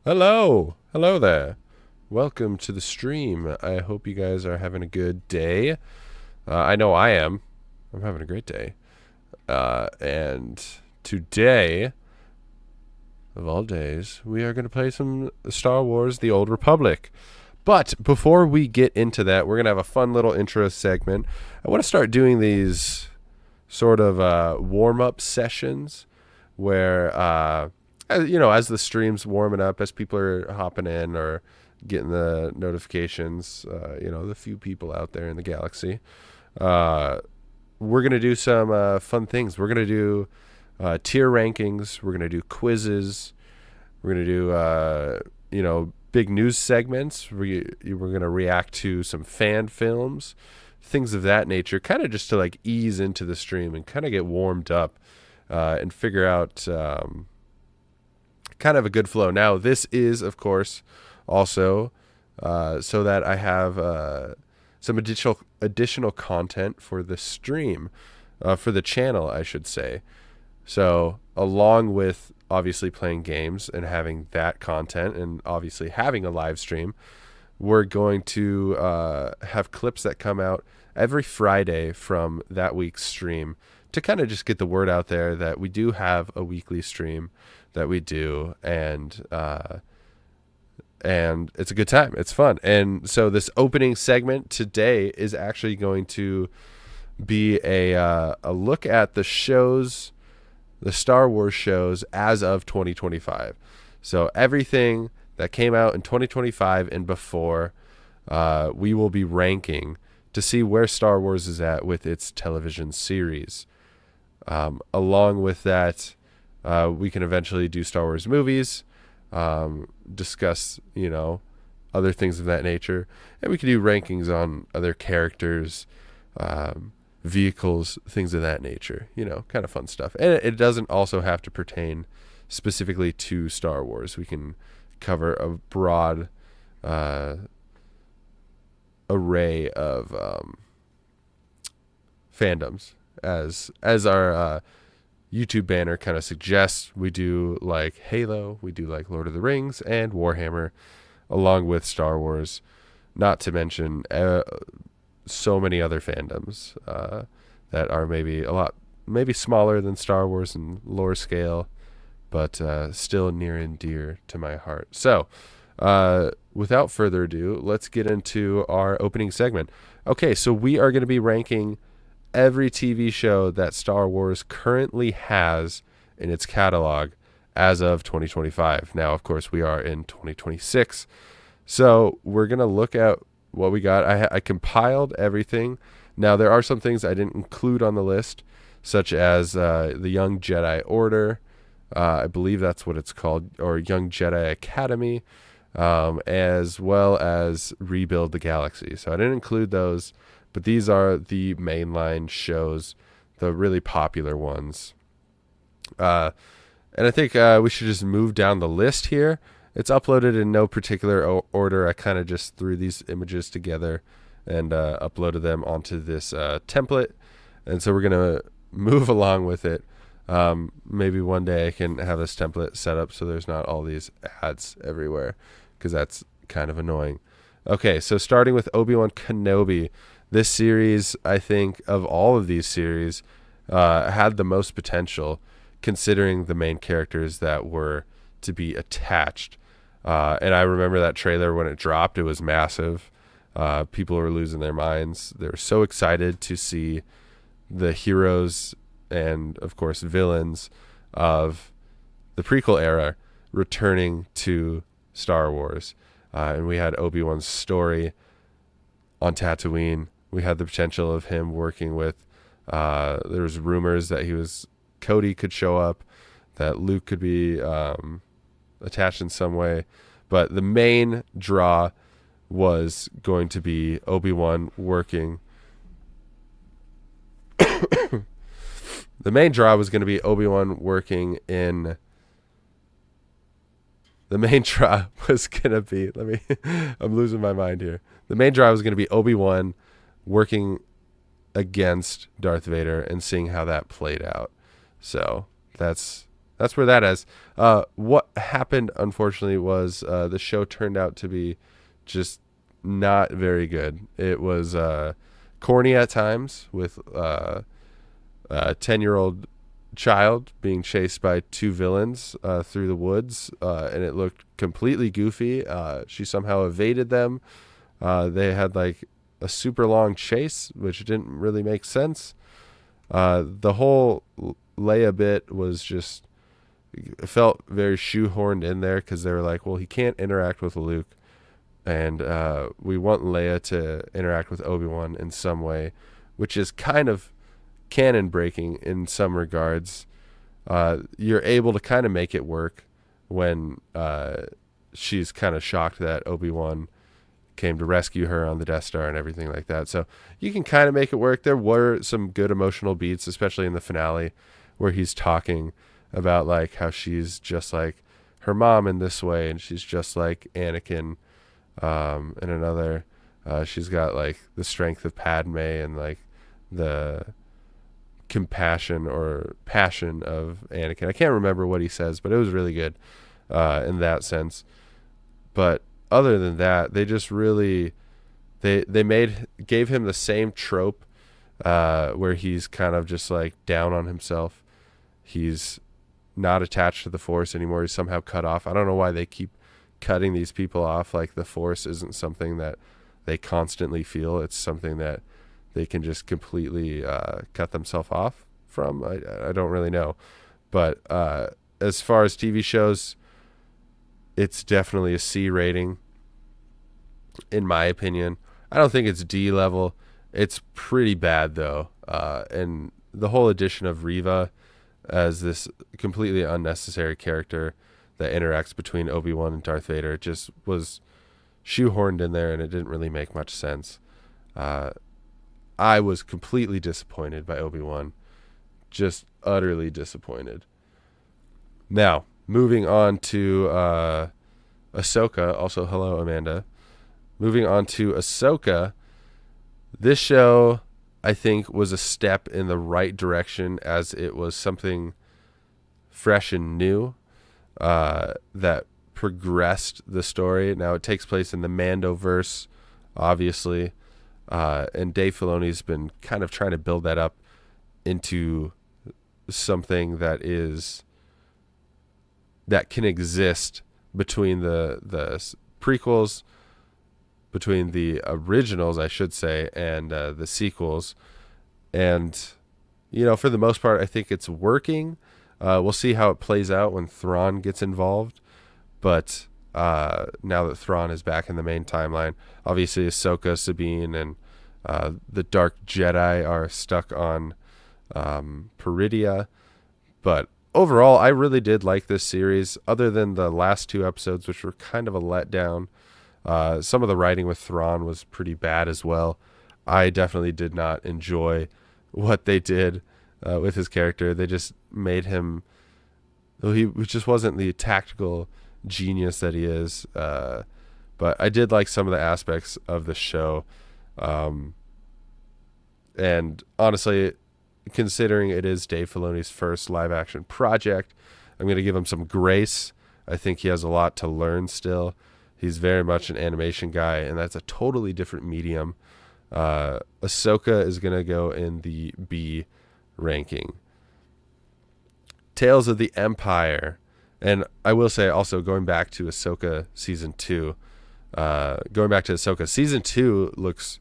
Hello. Hello there. Welcome to the stream. I hope you guys are having a good day. I know I am. I'm having a great day. And today, of all days, we are going to play some Star Wars The Old Republic. But before we get into that, we're going to have a fun little intro segment. I want to start doing these sort of warm up sessions where as the stream's warming up, as people are hopping in or getting the notifications, the few people out there in the galaxy, we're going to do some fun things. We're going to do tier rankings. We're going to do quizzes. We're going to do, big news segments. We're going to react to some fan films, things of that nature, kind of just to like ease into the stream and kind of get warmed up and figure out kind of a good flow. Now, this is, of course, also so that I have some additional content for the stream, for the channel, I should say. So, along with obviously playing games and having that content, and obviously having a live stream, we're going to have clips that come out every Friday from that week's stream to kind of just get the word out there that we do have a weekly stream that we do, and it's a good time. It's fun. And so this opening segment today is actually going to be a look at the shows, the Star Wars shows as of 2025. So everything that came out in 2025 and before, we will be ranking to see where Star Wars is at with its television series. Along with that, we can eventually do Star Wars movies, discuss, other things of that nature. And we can do rankings on other characters, vehicles, things of that nature, kind of fun stuff. And it doesn't also have to pertain specifically to Star Wars. We can cover a broad array of fandoms as our YouTube banner kind of suggests. We do like Halo, we do like Lord of the Rings and Warhammer, along with Star Wars, not to mention so many other fandoms that are maybe smaller than Star Wars in lore scale, but still near and dear to my heart. So, without further ado, let's get into our opening segment. Okay, so we are going to be ranking every TV show that Star Wars currently has in its catalog as of 2025. Now, of course, we are in 2026. So we're going to look at what we got. I compiled everything. Now, there are some things I didn't include on the list, such as the Young Jedi Order. I believe that's what it's called, or Young Jedi Academy, as well as Rebuild the Galaxy. So I didn't include those, but these are the mainline shows, the really popular ones. And I think we should just move down the list here. It's uploaded in no particular order. I kind of just threw these images together and uploaded them onto this template. And so we're going to move along with it. Maybe one day I can have this template set up so there's not all these ads everywhere, because that's kind of annoying. Okay, so starting with Obi-Wan Kenobi. This series, I think, of all of these series, had the most potential, considering the main characters that were to be attached. And I remember that trailer when it dropped. It was massive. People were losing their minds. They were so excited to see the heroes and, of course, villains of the prequel era returning to Star Wars. And we had Obi-Wan's story on Tatooine. We had the potential of him working with, there was rumors that Cody could show up, that Luke could be attached in some way. But the main draw was going to be Obi-Wan working. The main draw was going to be Obi-Wan working in. The main draw was going to be. I'm losing my mind here. The main draw was going to be Obi-Wan working against Darth Vader and seeing how that played out. So that's that's where that is. What happened, unfortunately, was the show turned out to be just not very good. It was corny at times, with a 10-year-old child being chased by two villains through the woods, and it looked completely goofy. She somehow evaded them. They had like a super long chase, which didn't really make sense. The whole Leia bit was just, it felt very shoehorned in there, because they were like, well, he can't interact with Luke, and we want Leia to interact with Obi-Wan in some way, which is kind of canon breaking in some regards. You're able to kind of make it work when she's kind of shocked that Obi-Wan came to rescue her on the Death Star and everything like that. So you can kind of make it work. There were some good emotional beats, especially in the finale, where he's talking about like how she's just like her mom in this way, and she's just like Anakin in another. She's got like the strength of Padme and like the compassion or passion of Anakin. I can't remember what he says, but it was really good in that sense. But other than that, they just really they gave him the same trope where he's kind of just like down on himself. He's not attached to the Force anymore. He's somehow cut off. I don't know why they keep cutting these people off. Like, the Force isn't something that they constantly feel. It's something that they can just completely cut themselves off from. I don't really know. But as far as TV shows, it's definitely a C rating, in my opinion. I don't think it's D level. It's pretty bad, though. And the whole addition of Reva as this completely unnecessary character that interacts between Obi-Wan and Darth Vader just was shoehorned in there, and it didn't really make much sense. I was completely disappointed by Obi-Wan. Just utterly disappointed. Now, moving on to Ahsoka. Also, hello, Amanda. Moving on to Ahsoka. This show, I think, was a step in the right direction, as it was something fresh and new that progressed the story. Now, it takes place in the Mandoverse, obviously, and Dave Filoni's been kind of trying to build that up into something that can exist between the prequels, between the originals, I should say, and the sequels. And, for the most part, I think it's working. We'll see how it plays out when Thrawn gets involved. But now that Thrawn is back in the main timeline, obviously Ahsoka, Sabine, and the Dark Jedi are stuck on Peridia. But overall, I really did like this series, other than the last two episodes, which were kind of a letdown. Some of the writing with Thrawn was pretty bad as well. I definitely did not enjoy what they did with his character. They just made him, though he just wasn't the tactical genius that he is. But I did like some of the aspects of the show. And honestly, considering it is Dave Filoni's first live action project, I'm going to give him some grace. I think he has a lot to learn still. He's very much an animation guy, and that's a totally different medium. Ahsoka is going to go in the B ranking. Tales of the Empire. And I will say also, going back to Ahsoka Season 2, Season 2 looks,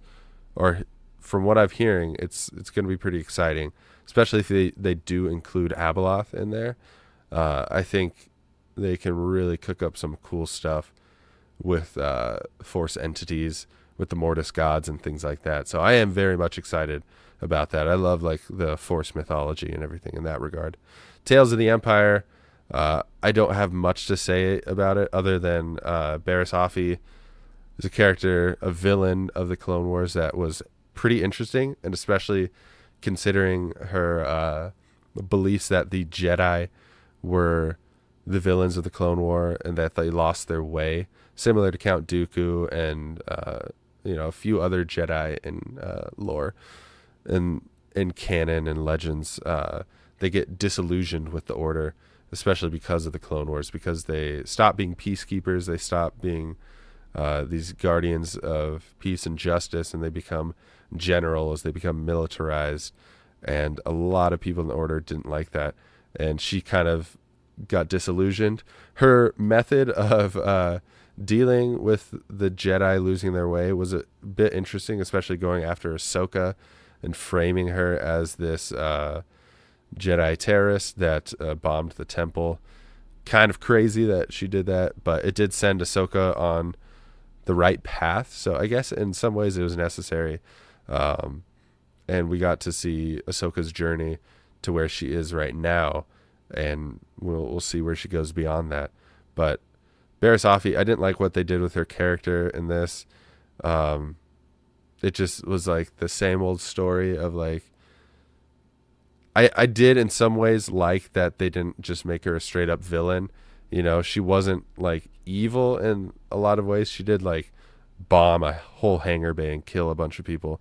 or from what I'm hearing, it's going to be pretty exciting, especially if they do include Abeloth in there. I think they can really cook up some cool stuff with Force entities, with the Mortis gods and things like that. So I am very much excited about that. I love like the Force mythology and everything in that regard. Tales of the Empire, I don't have much to say about it other than Barriss Offee is a character, a villain of the Clone Wars that was pretty interesting, and especially considering her beliefs that the Jedi were the villains of the Clone War and that they lost their way, similar to Count Dooku and a few other Jedi in lore and in canon and legends. They get disillusioned with the Order especially because of the Clone Wars, because they stopped being peacekeepers, they stopped being these guardians of peace and justice, and they become generals, they become militarized, and a lot of people in the Order didn't like that, and she kind of got disillusioned. Her method of dealing with the Jedi losing their way was a bit interesting, especially going after Ahsoka and framing her as this Jedi terrorist that bombed the temple. Kind of crazy that she did that, but it did send Ahsoka on the right path. So I guess in some ways it was necessary. And we got to see Ahsoka's journey to where she is right now. And we'll see where she goes beyond that. But Barriss Offee, I didn't like what they did with her character in this. It just was like the same old story of like, I did in some ways like that they didn't just make her a straight up villain. You know, she wasn't like evil in a lot of ways. She did like bomb a whole hangar bay and kill a bunch of people,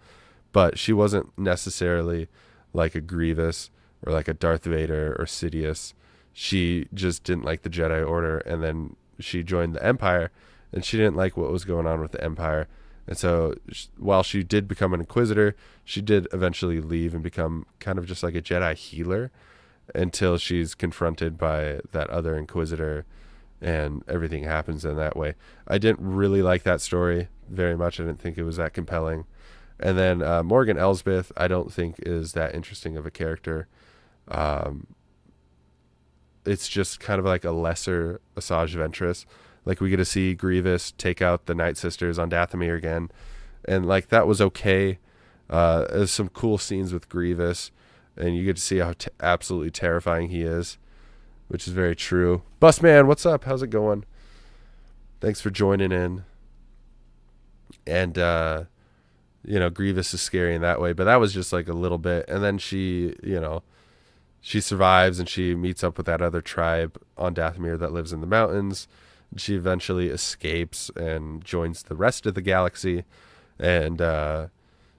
but she wasn't necessarily like a Grievous or like a Darth Vader or Sidious. She just didn't like the Jedi Order, and then she joined the Empire, and she didn't like what was going on with the Empire. And so while she did become an Inquisitor, she did eventually leave and become kind of just like a Jedi healer until she's confronted by that other Inquisitor, and everything happens in that way. I didn't really like that story very much. I didn't think it was that compelling. And then Morgan Elsbeth, I don't think is that interesting of a character. It's just kind of like a lesser Asajj Ventress. Like, we get to see Grievous take out the Night Sisters on Dathomir again, and like that was okay. There's some cool scenes with Grievous, and you get to see how absolutely terrifying he is, which is very true. Busman, what's up? How's it going? Thanks for joining in. And Grievous is scary in that way, but that was just like a little bit. And then she survives, and she meets up with that other tribe on Dathomir that lives in the mountains. She eventually escapes and joins the rest of the galaxy, and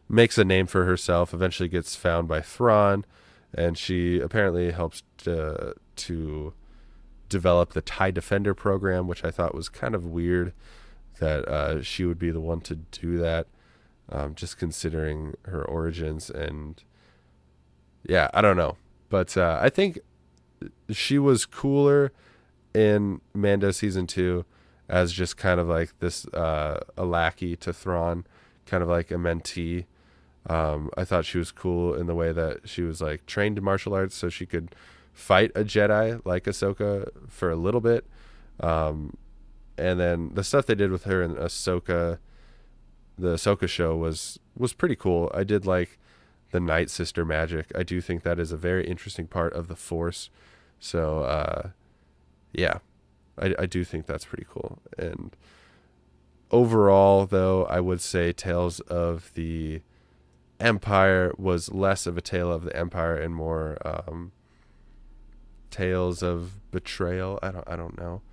makes a name for herself. Eventually gets found by Thrawn, and she apparently helps to develop the TIE Defender program, which I thought was kind of weird that she would be the one to do that, just considering her origins. And yeah, I don't know. But I think she was cooler in Mando Season 2 as just kind of like this a lackey to Thrawn, kind of like a mentee. I thought she was cool in the way that she was like trained in martial arts so she could fight a Jedi like Ahsoka for a little bit. And then the stuff they did with her in Ahsoka, the Ahsoka show was pretty cool. I did like the Night Sister magic. I do think that is a very interesting part of the Force. So, yeah, I do think that's pretty cool. And overall, though, I would say Tales of the Empire was less of a tale of the Empire and more tales of betrayal. I don't know.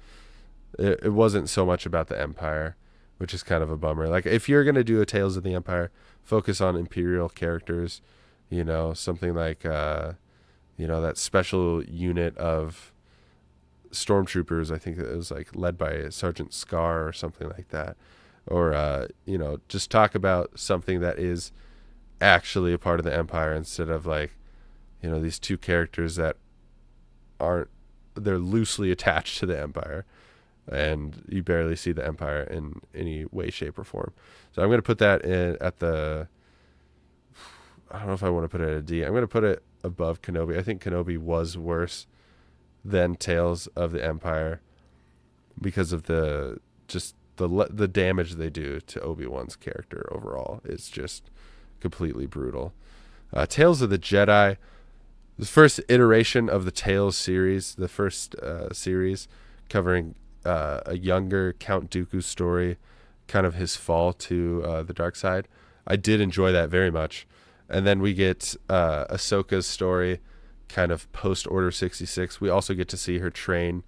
It wasn't so much about the Empire, which is kind of a bummer. Like, if you're going to do a Tales of the Empire, focus on Imperial characters, something like, that special unit of stormtroopers. I think it was like led by Sergeant Scar or something like that. Or, just talk about something that is actually a part of the Empire instead of like, these two characters that they're loosely attached to the Empire, and you barely see the Empire in any way, shape, or form. So I'm going to put that in at the, I don't know if I want to put it at a D. I'm going to put it above Kenobi. I think Kenobi was worse than Tales of the Empire because of the damage they do to Obi-Wan's character overall. It's just completely brutal. Tales of the Jedi, the first iteration of the Tales series, the first series covering a younger Count Dooku story, kind of his fall to the dark side. I did enjoy that very much. And then we get Ahsoka's story, kind of post Order 66. We also get to see her train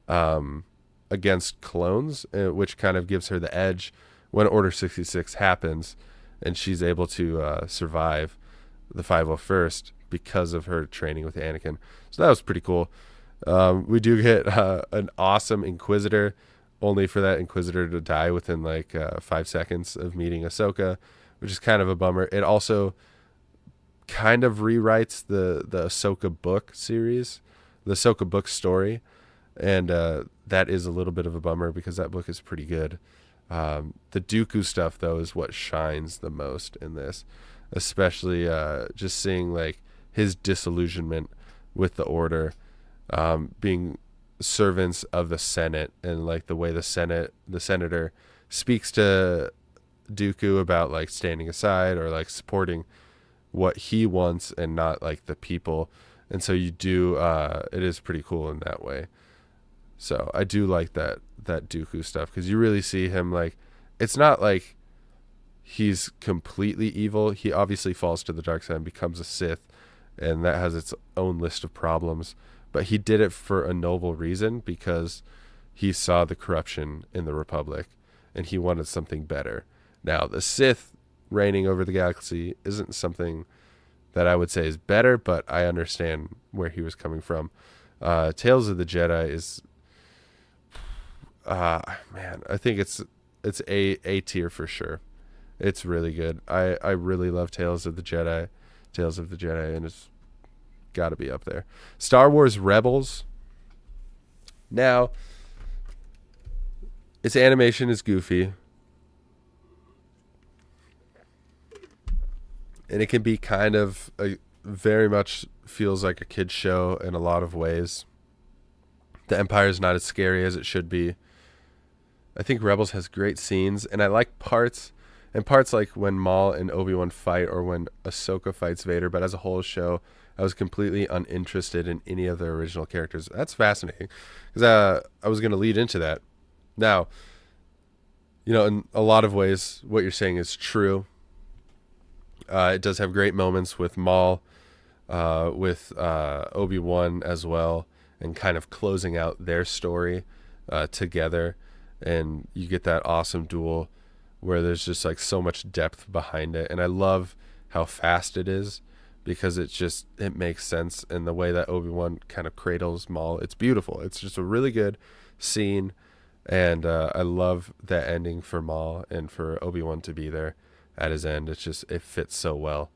against clones, which kind of gives her the edge when Order 66 happens, and she's able to survive the 501st because of her training with Anakin. So that was pretty cool. We do get an awesome Inquisitor, only for that Inquisitor to die within like 5 seconds of meeting Ahsoka, which is kind of a bummer. It also kind of rewrites the Ahsoka book series, the Ahsoka book story, and that is a little bit of a bummer because that book is pretty good. The Dooku stuff, though, is what shines the most in this, especially just seeing like his disillusionment with the Order, being servants of the Senate, and like the way the senator speaks to Dooku about like standing aside or like supporting what he wants and not like the people. And so you do it is pretty cool in that way. So I do like that Dooku stuff, because you really see him like, it's not like he's completely evil. He obviously falls to the dark side and becomes a Sith, and that has its own list of problems, but he did it for a noble reason, because he saw the corruption in the Republic and he wanted something better. Now, the Sith reigning over the galaxy isn't something that I would say is better, but I understand where he was coming from. Tales of the Jedi is, man, I think it's A tier for sure. It's really good. I really love Tales of the Jedi, and it's got to be up there. Star Wars Rebels. Now, its animation is goofy, and it can be kind of very much feels like a kid's show in a lot of ways. The Empire is not as scary as it should be. I think Rebels has great scenes, and I like parts like when Maul and Obi-Wan fight, or when Ahsoka fights Vader, but as a whole show, I was completely uninterested in any of the original characters. That's fascinating, because I was going to lead into that. Now, in a lot of ways, what you're saying is true. It does have great moments with Maul, with Obi-Wan as well, and kind of closing out their story together. And you get that awesome duel where there's just like so much depth behind it. And I love how fast it is, because it makes sense. And the way that Obi-Wan kind of cradles Maul, it's beautiful. It's just a really good scene. And I love that ending for Maul and for Obi-Wan to be there at his end. It fits so well.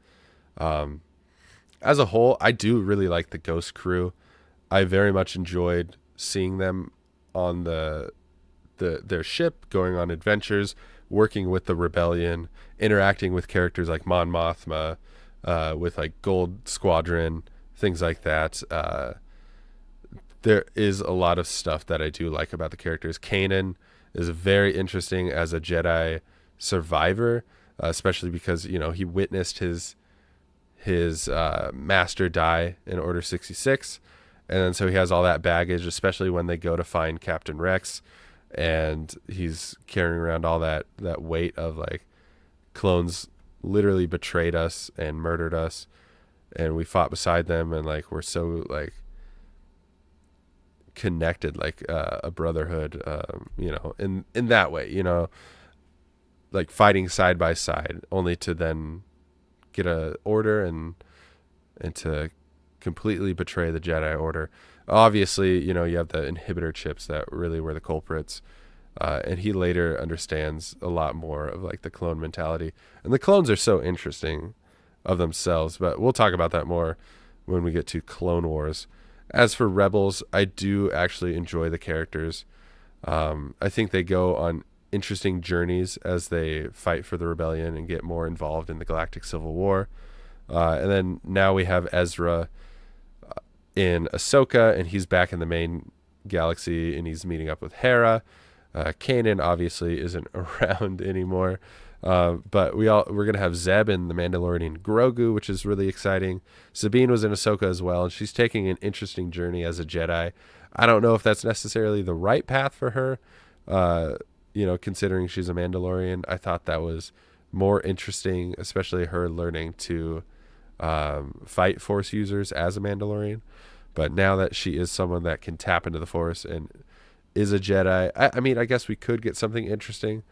As a whole, I do really like the Ghost crew. I very much enjoyed seeing them on their ship, going on adventures, working with the rebellion, interacting with characters like Mon Mothma, with like Gold Squadron, things like that. There is a lot of stuff that I do like about the characters. Kanan is very interesting as a Jedi survivor, especially because he witnessed his master die in Order 66, and then so he has all that baggage, especially when they go to find Captain Rex, and he's carrying around all that weight of like, clones literally betrayed us and murdered us, and we fought beside them, and like we're so like connected, like a brotherhood, in that way, like fighting side by side, only to then get a order and to completely betray the Jedi Order. Obviously, you have the inhibitor chips that really were the culprits, and he later understands a lot more of like the clone mentality. And the clones are so interesting of themselves, but we'll talk about that more when we get to Clone Wars. As for Rebels, I do actually enjoy the characters. I think they go on interesting journeys as they fight for the rebellion and get more involved in the Galactic Civil War. And then now we have Ezra in Ahsoka, and he's back in the main galaxy, and he's meeting up with Hera. Kanan obviously isn't around anymore, but we're gonna have Zeb in The Mandalorian Grogu, which is really exciting. Sabine was in Ahsoka as well, and she's taking an interesting journey as a Jedi. I don't know if that's necessarily the right path for her, considering she's a Mandalorian. I thought that was more interesting, especially her learning to fight Force users as a Mandalorian. But now that she is someone that can tap into the Force and is a Jedi, I mean, I guess we could get something interesting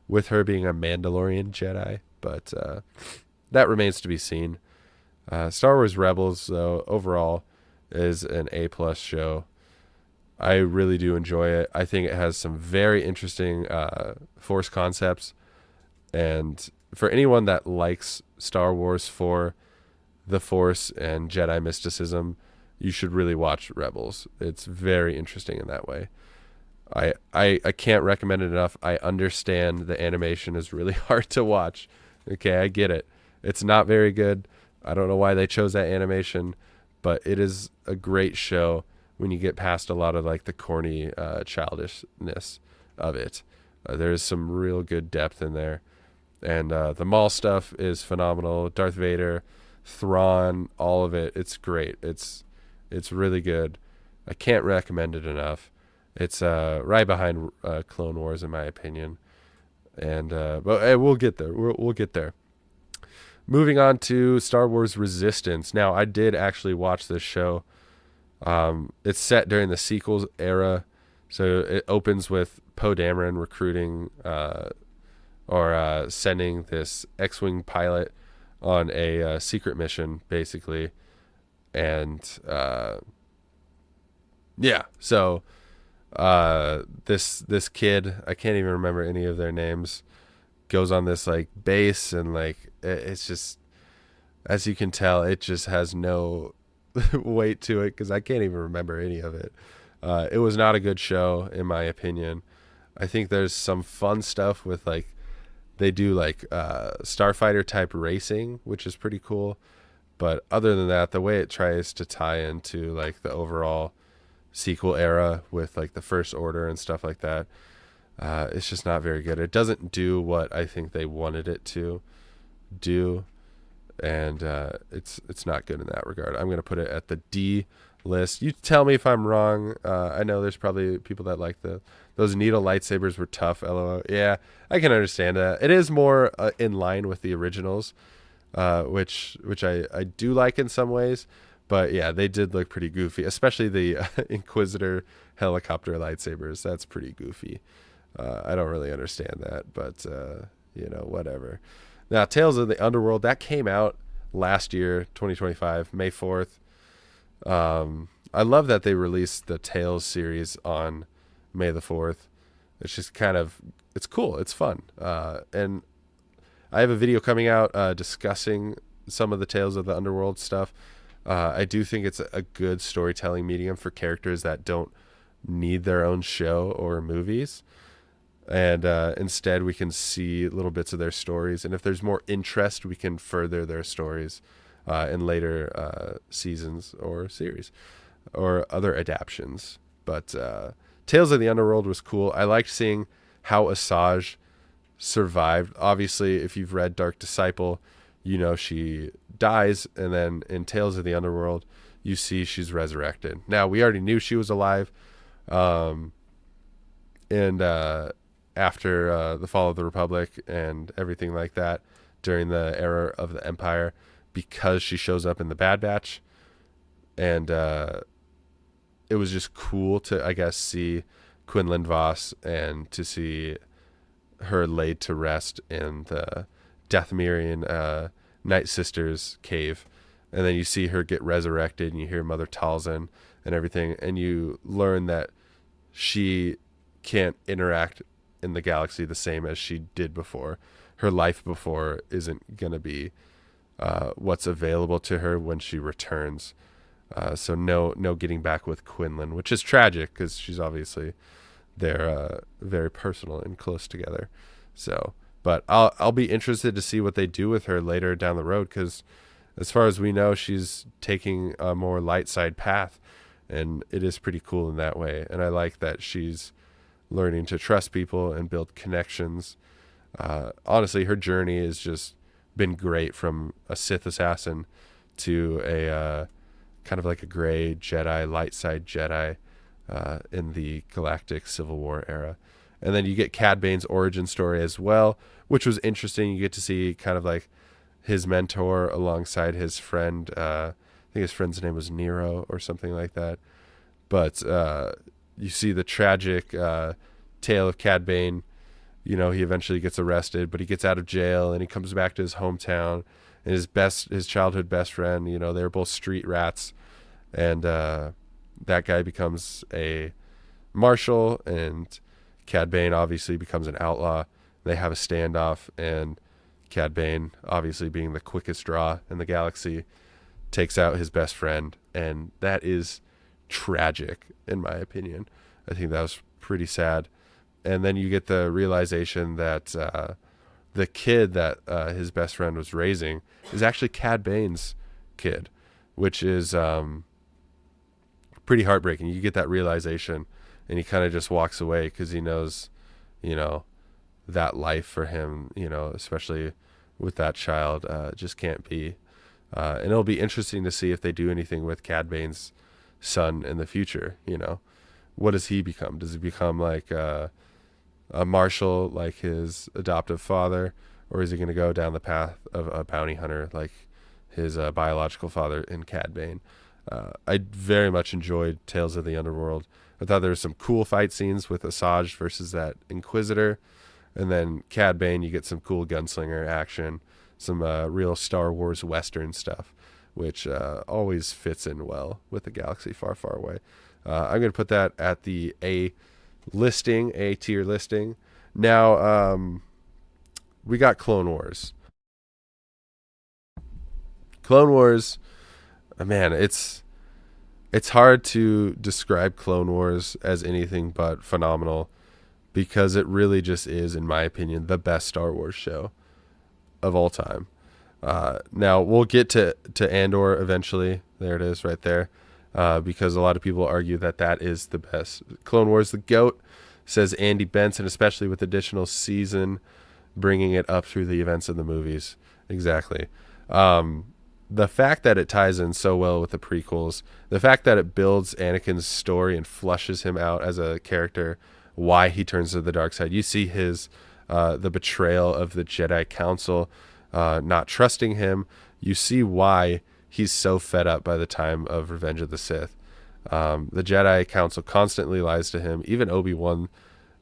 with her being a Mandalorian Jedi, but that remains to be seen. Star Wars Rebels, though, overall is an A+ show. I really do enjoy it. I think it has some very interesting Force concepts. And for anyone that likes Star Wars for the Force and Jedi mysticism, you should really watch Rebels. It's very interesting in that way. I can't recommend it enough. I understand the animation is really hard to watch. Okay, I get it. It's not very good. I don't know why they chose that animation, but it is a great show when you get past a lot of like the corny childishness of it. There is some real good depth in there. And the Maul stuff is phenomenal. Darth Vader, Thrawn, all of it. It's great. It's really good. I can't recommend it enough. It's right behind Clone Wars in my opinion. And but hey, we'll get there. We'll get there. Moving on to Star Wars Resistance. Now, I did actually watch this show. It's set during the sequels era. So it opens with Poe Dameron recruiting or sending this X-Wing pilot on a secret mission, basically. And yeah, so this kid, I can't even remember any of their names, goes on this like base, and like it's just, as you can tell, it just has no weight to it because I can't even remember any of it. It was not a good show in my opinion. I think there's some fun stuff with like they do like starfighter type racing, which is pretty cool, but other than that, the way it tries to tie into like the overall sequel era with like the First Order and stuff like that, it's just not very good. It doesn't do what I think they wanted it to do, and it's not good in that regard. I'm going to put it at the D list. You tell me if I'm wrong. I know there's probably people that like those needle lightsabers were tough, LOL. Yeah, I can understand that. It is more in line with the originals, which I do like in some ways. But yeah, they did look pretty goofy, especially the Inquisitor helicopter lightsabers. That's pretty goofy. I don't really understand that, but whatever. Now, Tales of the Underworld, that came out last year, 2025, May 4th. I love that they released the Tales series on May the 4th. It's just it's cool. It's fun. And I have a video coming out discussing some of the Tales of the Underworld stuff. I do think it's a good storytelling medium for characters that don't need their own show or movies. And instead we can see little bits of their stories. And if there's more interest, we can further their stories in later seasons or series or other adaptions. But Tales of the Underworld was cool. I liked seeing how Asajj survived. Obviously, if you've read Dark Disciple, she dies, and then in Tales of the Underworld, you see she's resurrected. Now, we already knew she was alive, and after the fall of the Republic and everything like that, during the era of the Empire, because she shows up in the Bad Batch, and it was just cool to, I guess, see Quinlan Vos and to see her laid to rest in the Dathomirian Night Sisters cave, and then you see her get resurrected, and you hear Mother Talzin and everything, and you learn that she can't interact in the galaxy the same as she did before. Her life before isn't going to be what's available to her when she returns. So no getting back with Quinlan, which is tragic because she's obviously they're very personal and close together. So, but I'll be interested to see what they do with her later down the road, because as far as we know, she's taking a more light side path, and it is pretty cool in that way. And I like that she's learning to trust people and build connections. Honestly, her journey has just been great, from a Sith assassin to a kind of like a gray Jedi, light side Jedi in the Galactic Civil War era. And then you get Cad Bane's origin story as well, which was interesting. You get to see kind of like his mentor alongside his friend. I think his friend's name was Nero or something like that. But you see the tragic tale of Cad Bane. He eventually gets arrested, but he gets out of jail and he comes back to his hometown. And his childhood best friend, they were both street rats, and that guy becomes a Marshall, and Cad Bane obviously becomes an outlaw. They have a standoff, and Cad Bane, obviously being the quickest draw in the galaxy, takes out his best friend, and that is tragic in my opinion. I think that was pretty sad. And then you get the realization that the kid that his best friend was raising is actually Cad Bane's kid, which is pretty heartbreaking. You get that realization, and he kind of just walks away because he knows, that life for him, especially with that child, just can't be. And it'll be interesting to see if they do anything with Cad Bane's son in the future. What does he become? Does he become like a Marshall, like his adoptive father, or is he going to go down the path of a bounty hunter like his biological father in Cad Bane? I very much enjoyed Tales of the Underworld. I thought there were some cool fight scenes with Asajj versus that Inquisitor. And then Cad Bane, you get some cool gunslinger action, some real Star Wars Western stuff, which always fits in well with the galaxy far, far away. I'm going to put that at the A tier listing. Now, we got Clone Wars. Clone Wars, man, it's hard to describe Clone Wars as anything but phenomenal, because it really just is, in my opinion, the best Star Wars show of all time. Now, we'll get to Andor eventually. There it is right there, because a lot of people argue that is the best. Clone Wars, the GOAT, says Andy Benson, especially with additional season, bringing it up through the events of the movies. Exactly. The fact that it ties in so well with the prequels, the fact that it builds Anakin's story and flushes him out as a character, why he turns to the dark side. You see his the betrayal of the Jedi Council, not trusting him. You see why he's so fed up by the time of Revenge of the Sith. The Jedi Council constantly lies to him. Even Obi-Wan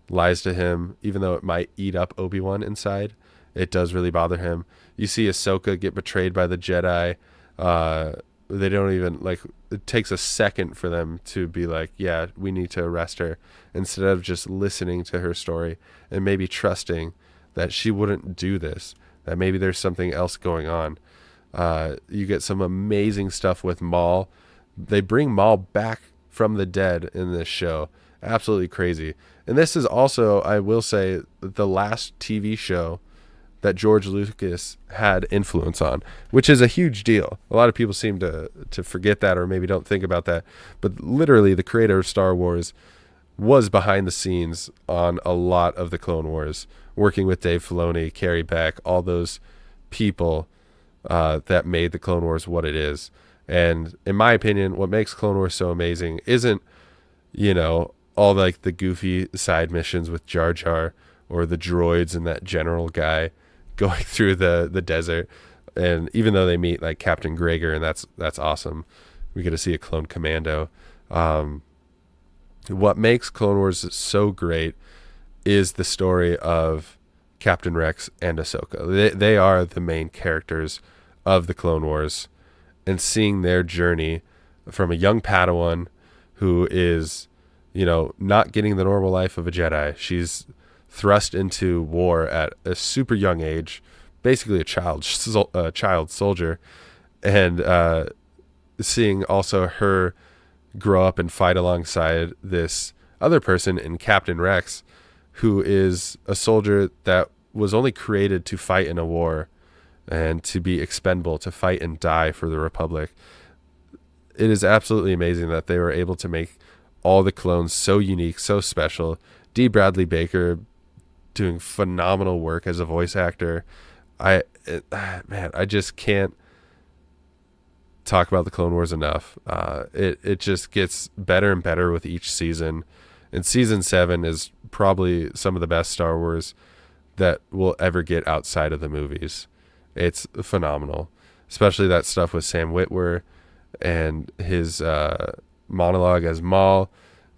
lies to him, even though it might eat up Obi-Wan inside. It does really bother him. You see Ahsoka get betrayed by the Jedi. They don't even, it takes a second for them to be like, yeah, we need to arrest her, instead of just listening to her story and maybe trusting that she wouldn't do this, that maybe there's something else going on. You get some amazing stuff with Maul. They bring Maul back from the dead in this show. Absolutely crazy. And this is also, I will say, the last TV show that George Lucas had influence on, which is a huge deal. A lot of people seem to forget that, or maybe don't think about that. But literally, the creator of Star Wars was behind the scenes on a lot of the Clone Wars, working with Dave Filoni, Carrie Beck, all those people that made the Clone Wars what it is. And in my opinion, what makes Clone Wars so amazing isn't, all the goofy side missions with Jar Jar, or the droids and that general guy going through the desert. And even though they meet like Captain Gregor, and that's awesome, we get to see a clone commando. What makes Clone Wars so great is the story of Captain Rex and Ahsoka. They are the main characters of the Clone Wars, and seeing their journey from a young Padawan who is, not getting the normal life of a Jedi. She's thrust into war at a super young age, basically a child soldier, and seeing also her grow up and fight alongside this other person in Captain Rex, who is a soldier that was only created to fight in a war and to be expendable, to fight and die for the Republic. It is absolutely amazing that they were able to make all the clones so unique, so special. D. Bradley Baker doing phenomenal work as a voice actor. I just can't talk about the Clone Wars enough. It just gets better and better with each season. And season 7 is probably some of the best Star Wars that we'll ever get outside of the movies. It's phenomenal, especially that stuff with Sam Witwer and his monologue as Maul.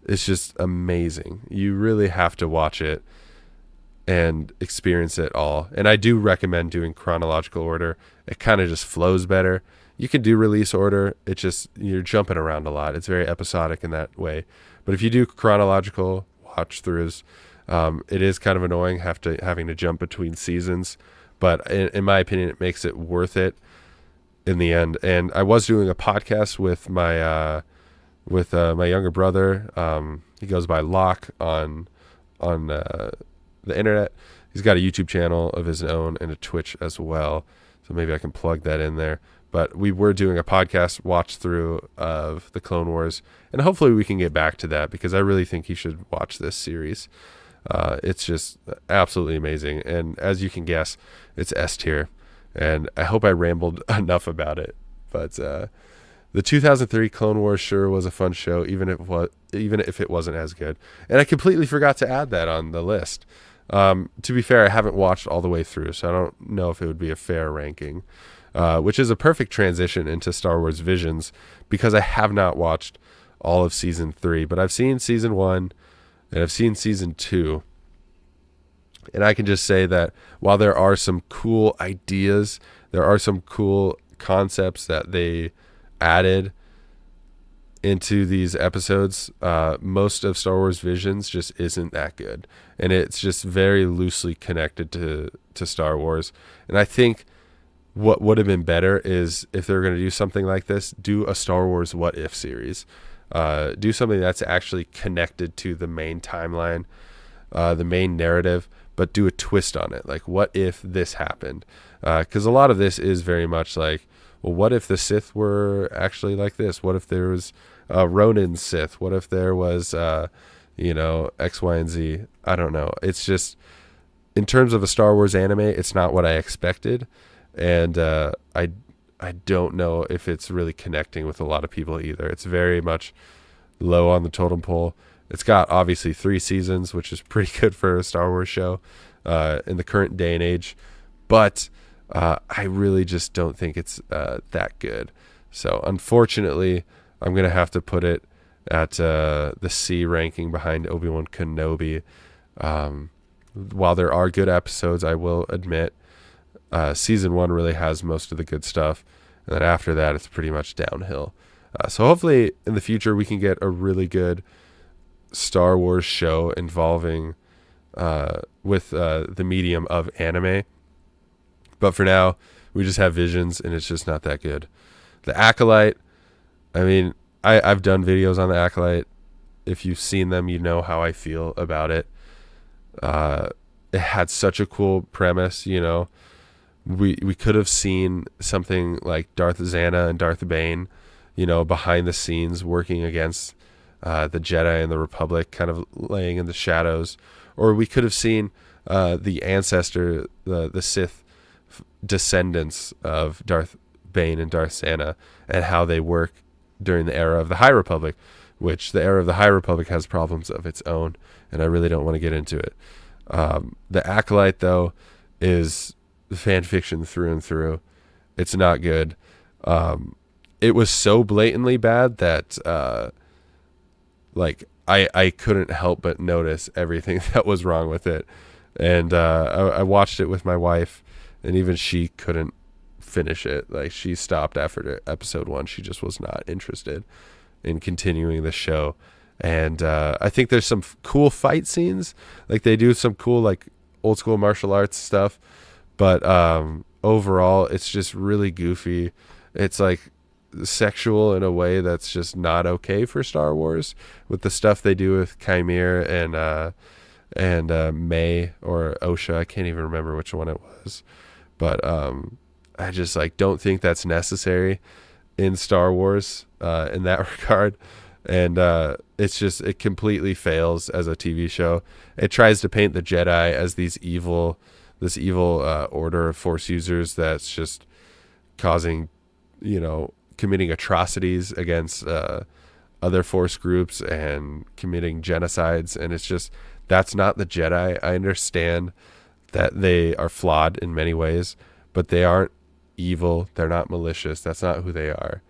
It's just amazing. You really have to watch it and experience it all. And I do recommend doing chronological order. It kind of just flows better. you can do release order. It's just you're jumping around a lot. It's very episodic in that way. But if you do chronological watch throughs, it is kind of annoying having to jump between seasons. But in my opinion, it makes it worth it in the end. And I was doing a podcast with my younger brother. He goes by Locke on the internet. He's got a YouTube channel of his own and a Twitch as well. So maybe I can plug that in there. But we were doing a podcast watch through of the Clone Wars, and hopefully we can get back to that because I really think you should watch this series. It's just absolutely amazing. And as you can guess, it's S tier. And I hope I rambled enough about it. But the 2003 Clone Wars sure was a fun show, even if it wasn't as good. And I completely forgot to add that on the list. To be fair, I haven't watched all the way through, so I don't know if it would be a fair ranking. Which is a perfect transition into Star Wars Visions because I have not watched all of Season 3, but I've seen Season 1 and I've seen Season 2. And I can just say that while there are some cool ideas, there are some cool concepts that they added into these episodes, most of Star Wars Visions just isn't that good. And it's just very loosely connected to Star Wars. And I think what would have been better is if they're going to do something like this, do a Star Wars What If series. Do something that's actually connected to the main timeline, the main narrative, but do a twist on it. Like, what if this happened? Because a lot of this is very much like, well, what if the Sith were actually like this? What if there was Ronin Sith? What if there was, X, Y, and Z? I don't know. It's just, in terms of a Star Wars anime, it's not what I expected. And I don't know if it's really connecting with a lot of people either. It's very much low on the totem pole. It's got obviously 3 seasons, which is pretty good for a Star Wars show in the current day and age. But I really just don't think it's that good. So unfortunately, I'm going to have to put it at the C ranking behind Obi-Wan Kenobi. While there are good episodes, I will admit, Season 1 really has most of the good stuff. And then after that, it's pretty much downhill. So hopefully in the future, we can get a really good Star Wars show involving with the medium of anime. But for now, we just have Visions, and it's just not that good. The Acolyte, I mean, I've done videos on the Acolyte. If you've seen them, you know how I feel about it. It had such a cool premise, We could have seen something like Darth Xana and Darth Bane, behind the scenes working against the Jedi and the Republic, kind of laying in the shadows. Or we could have seen the ancestor, the Sith descendants of Darth Bane and Darth Xana, and how they work during the era of the High Republic, which the era of the High Republic has problems of its own, and I really don't want to get into it. The Acolyte, though, is fan fiction through and through. It's not good. It was so blatantly bad that I couldn't help but notice everything that was wrong with it. And I watched it with my wife, and even she couldn't finish it. Like, she stopped after episode 1. She just was not interested in continuing the show. And I think there's some cool fight scenes. Like, they do some cool, like, old school martial arts stuff. But overall, it's just really goofy. It's like sexual in a way that's just not okay for Star Wars, with the stuff they do with Chimere and May or Osha. I can't even remember which one it was. But I just don't think that's necessary in Star Wars in that regard. And it completely fails as a TV show. It tries to paint the Jedi as this evil order of Force users that's just causing, committing atrocities against other Force groups and committing genocides. And it's just, that's not the Jedi. I understand that they are flawed in many ways, but they aren't evil. They're not malicious. That's not who they are.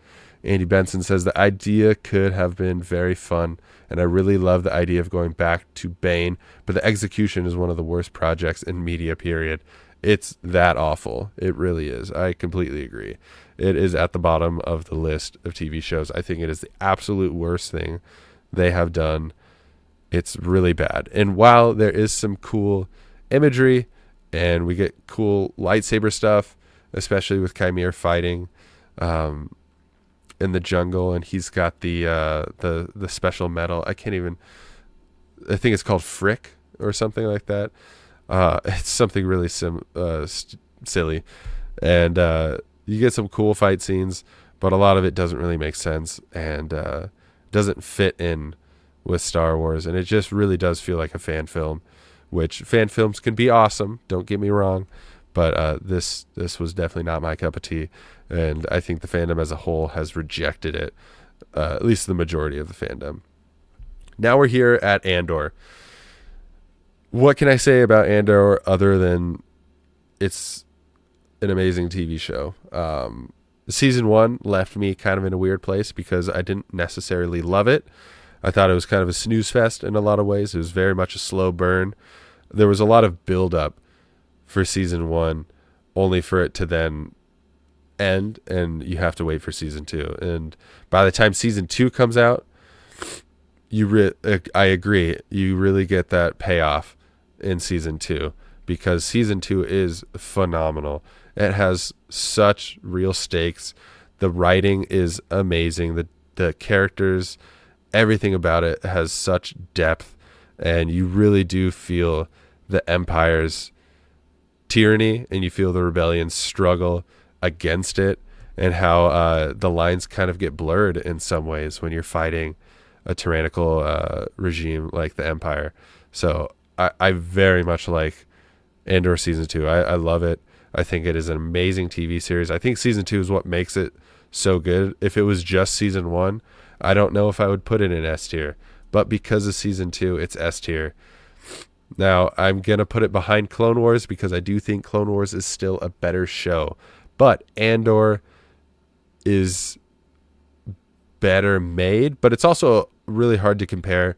Andy Benson says the idea could have been very fun, and I really love the idea of going back to Bane, but the execution is one of the worst projects in media, period. It's that awful. It really is. I completely agree. It is at the bottom of the list of TV shows. I think it is the absolute worst thing they have done. It's really bad. And while there is some cool imagery and we get cool lightsaber stuff, especially with Chimera fighting in the jungle, and he's got the special metal. I think it's called Frick or something like that. It's something really silly, and you get some cool fight scenes, but a lot of it doesn't really make sense and doesn't fit in with Star Wars, and it just really does feel like a fan film, which fan films can be awesome, don't get me wrong, but this was definitely not my cup of tea, and I think the fandom as a whole has rejected it, at least the majority of the fandom. Now we're here at Andor. What can I say about Andor other than it's an amazing TV show? Season 1 left me kind of in a weird place because I didn't necessarily love it. I thought it was kind of a snooze fest in a lot of ways. It was very much a slow burn. There was a lot of build up for season 1, only for it to then end, and you have to wait for season 2. And by the time season 2 comes out, I agree, you really get that payoff in season 2, because season 2 is phenomenal. It has such real stakes. The writing is amazing. The characters, everything about it has such depth, and you really do feel the Empire's tyranny, and you feel the rebellion's struggle against it, and how the lines kind of get blurred in some ways when you're fighting a tyrannical regime like the Empire. So I very much like Andor season 2. I love it. I think it is an amazing TV series. I think season 2 is what makes it so good. If it was just season 1, I don't know if I would put it in S tier, but because of season 2, it's S tier. Now, I'm going to put it behind Clone Wars because I do think Clone Wars is still a better show, but Andor is better made, but it's also really hard to compare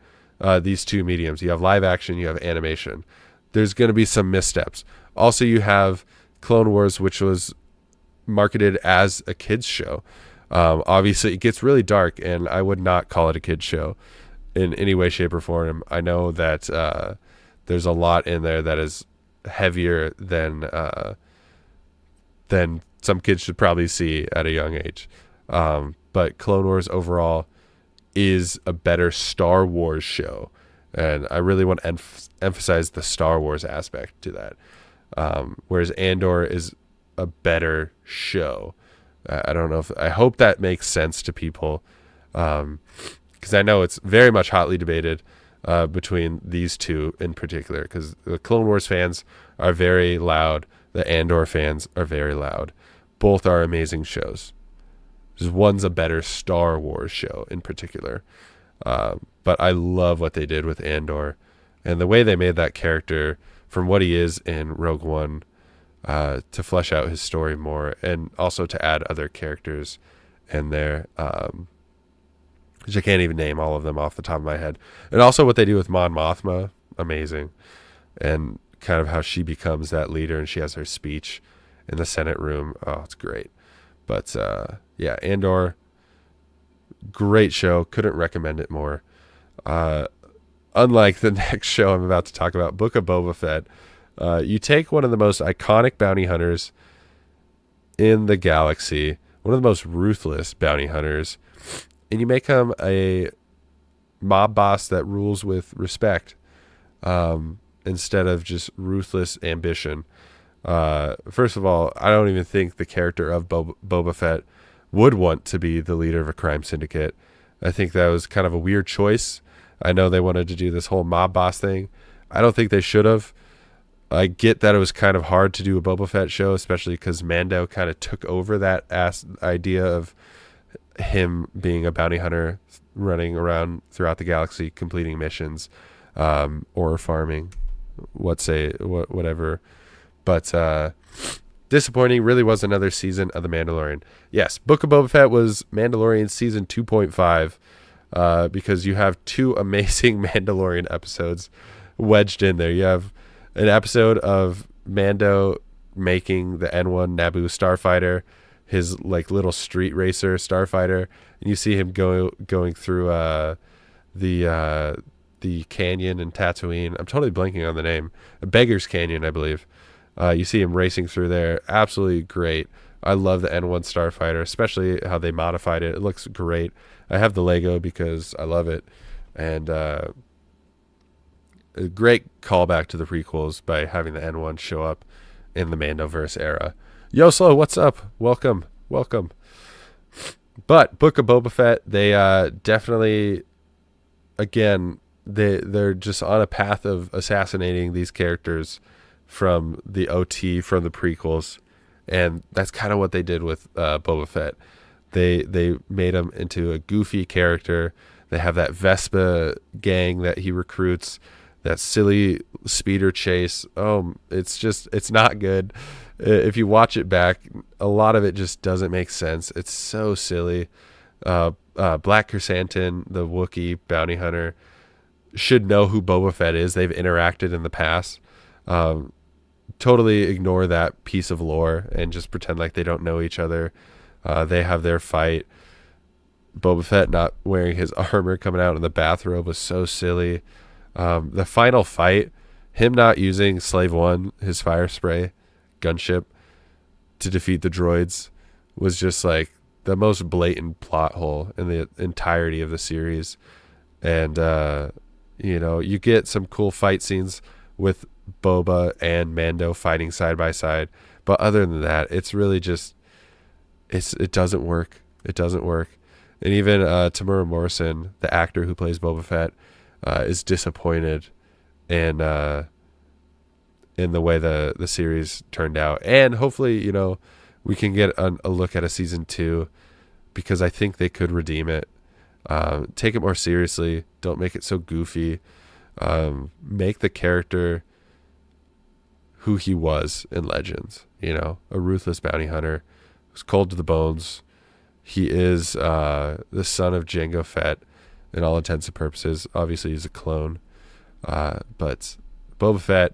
these two mediums. You have live action, you have animation. There's going to be some missteps. Also, you have Clone Wars, which was marketed as a kids show. Obviously, it gets really dark, and I would not call it a kids show in any way, shape, or form. I know that there's a lot in there that is heavier than some kids should probably see at a young age. But Clone Wars overall is a better Star Wars show, and I really want to emphasize the Star Wars aspect to that. Whereas Andor is a better show. I don't know I hope that makes sense to people, because I know it's very much hotly debated between these two in particular, because the Clone Wars fans are very loud, the Andor fans are very loud. Both are amazing shows. Just one's a better Star Wars show in particular, but I love what they did with Andor and the way they made that character from what he is in Rogue One, to flesh out his story more, and also to add other characters in there, which I can't even name all of them off the top of my head. And also what they do with Mon Mothma, amazing. And kind of how she becomes that leader, and she has her speech in the Senate room. Oh, it's great. But yeah, Andor, great show. Couldn't recommend it more. Unlike the next show I'm about to talk about, Book of Boba Fett, you take one of the most iconic bounty hunters in the galaxy, one of the most ruthless bounty hunters, and you make him a mob boss that rules with respect, instead of just ruthless ambition. First of all, I don't even think the character of Boba Fett would want to be the leader of a crime syndicate. I think that was kind of a weird choice. I know they wanted to do this whole mob boss thing. I don't think they should have. I get that it was kind of hard to do a Boba Fett show, especially because Mando kind of took over that idea of him being a bounty hunter running around throughout the galaxy completing missions, or farming, whatever. But disappointing. Really was another season of The Mandalorian. Yes, Book of Boba Fett was Mandalorian season 2.5 because you have two amazing Mandalorian episodes wedged in there. You have an episode of Mando making the N1 Naboo starfighter, his like little street racer starfighter, and you see him going through the canyon in Tatooine. I'm totally blanking on the name. Beggar's Canyon, I believe. You see him racing through there. Absolutely great. I love the N1 starfighter, especially how they modified it. It looks great. I have the Lego because I love it. And a great callback to the prequels by having the N1 show up in the Mandoverse era. Yo, Slow, what's up? Welcome. But Book of Boba Fett, they definitely, again, they're just on a path of assassinating these characters from the OT, from the prequels, and that's kind of what they did with Boba Fett. They made him into a goofy character. They have that Vespa gang that he recruits, that silly speeder chase. It's not good. If you watch it back, a lot of it just doesn't make sense. It's so silly. Black Chrysanthemum, the Wookiee bounty hunter, should know who Boba Fett is. They've interacted in the past. Totally ignore that piece of lore and just pretend like they don't know each other. They have their fight. Boba Fett not wearing his armor, coming out in the bathrobe, was so silly. The final fight, him not using Slave One, his fire spray gunship, to defeat the droids, was just like the most blatant plot hole in the entirety of the series. And you get some cool fight scenes with Boba and Mando fighting side by side, but other than that, it's really just it doesn't work. And even Tamura Morrison, the actor who plays Boba Fett, is disappointed in the way the series turned out. And hopefully, we can get a look at a season 2, because I think they could redeem it. Take it more seriously. Don't make it so goofy. Make the character who he was in Legends. A ruthless bounty hunter who's cold to the bones. He is the son of Jango Fett in all intents and purposes. Obviously, he's a clone. But Boba Fett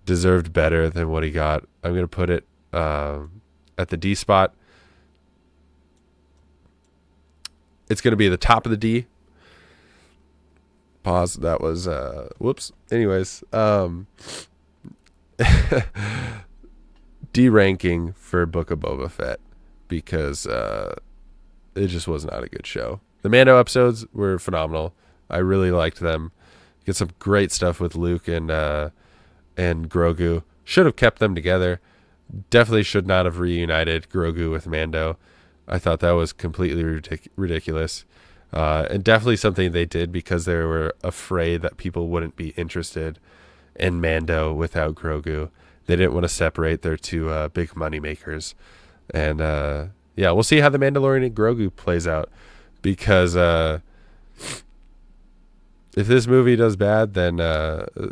deserved better than what he got. I'm going to put it at the D spot. It's going to be the top of the D. Pause. That was, whoops. Anyways, D ranking for Book of Boba Fett, because it just was not a good show. The Mando episodes were phenomenal. I really liked them. Get some great stuff with Luke and Grogu. Should have kept them together. Definitely should not have reunited Grogu with Mando. I thought that was completely ridiculous. And definitely something they did because they were afraid that people wouldn't be interested in Mando without Grogu. They didn't want to separate their two big money makers. And we'll see how the Mandalorian and Grogu plays out, because if this movie does bad, then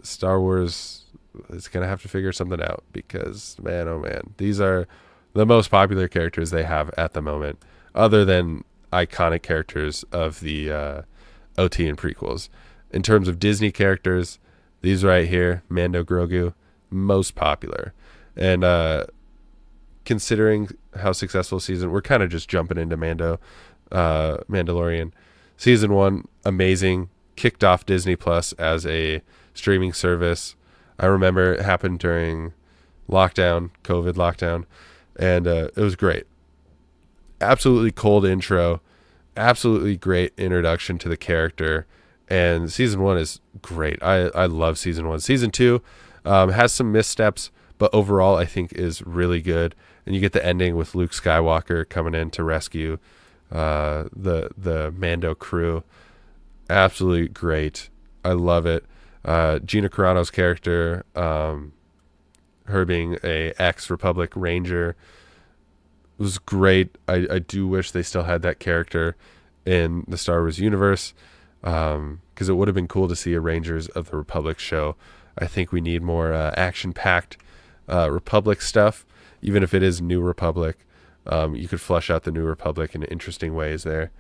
Star Wars is going to have to figure something out, because, man, oh man, these are the most popular characters they have at the moment, other than iconic characters of the OT and prequels. In terms of Disney characters, these right here, Mando, Grogu, most popular. And considering how successful season, we're kind of just jumping into Mandalorian. Season 1, amazing. Kicked off Disney Plus as a streaming service. I remember it happened during COVID lockdown, and it was great. Absolutely cold intro, absolutely great introduction to the character, and season 1 is great. I love season 1. Season 2 has some missteps, but overall I think is really good. And you get the ending with Luke Skywalker coming in to rescue the Mando crew. Absolutely great. I love it. Gina Carano's character, her being a ex-Republic Ranger, was great. I do wish they still had that character in the Star Wars universe, because it would have been cool to see a Rangers of the Republic show. I think we need more action-packed Republic stuff. even if it is New Republic. You could flesh out the New Republic in interesting ways there.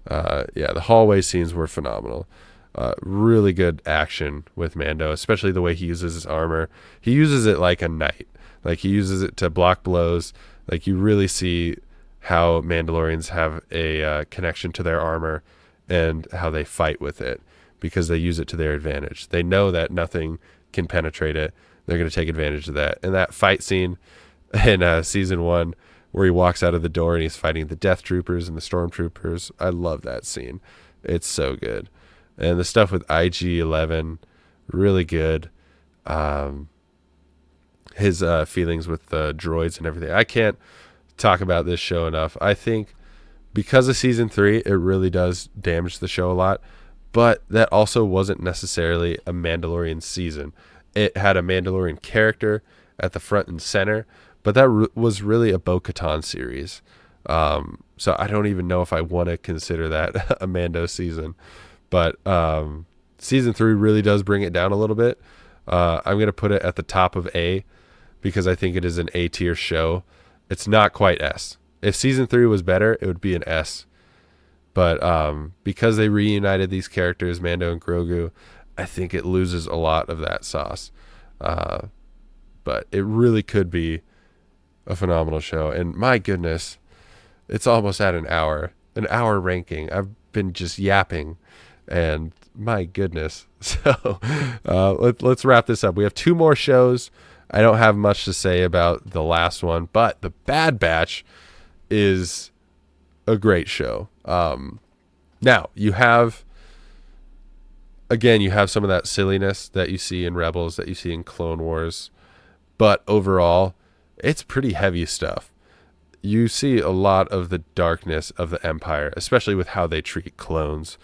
The hallway scenes were phenomenal. Really good action with Mando, especially the way he uses his armor. He uses it like a knight. Like, he uses it to block blows. Like, you really see how Mandalorians have a connection to their armor and how they fight with it, because they use it to their advantage. They know that nothing can penetrate it. They're going to take advantage of that. And that fight scene in season 1 where he walks out of the door and he's fighting the Death Troopers and the Stormtroopers, I love that scene. It's so good. And the stuff with IG-11, really good. His feelings with the droids and everything. I can't talk about this show enough. I think because of season 3, it really does damage the show a lot. But that also wasn't necessarily a Mandalorian season. It had a Mandalorian character at the front and center, but that was really a Bo-Katan series. So I don't even know if I want to consider that a Mando season. But season 3 really does bring it down a little bit. I'm going to put it at the top of A, because I think it is an A tier show. It's not quite S. If season 3 was better, it would be an S. But because they reunited these characters, Mando and Grogu, I think it loses a lot of that sauce. But it really could be a phenomenal show. And my goodness, it's almost at an hour ranking. I've been just yapping, and my goodness. So let's wrap this up. We have 2 more shows. I don't have much to say about the last one, but The Bad Batch is a great show. Now you have some of that silliness that you see in Rebels, that you see in Clone Wars, but overall it's pretty heavy stuff. You see a lot of the darkness of the Empire, especially with how they treat clones.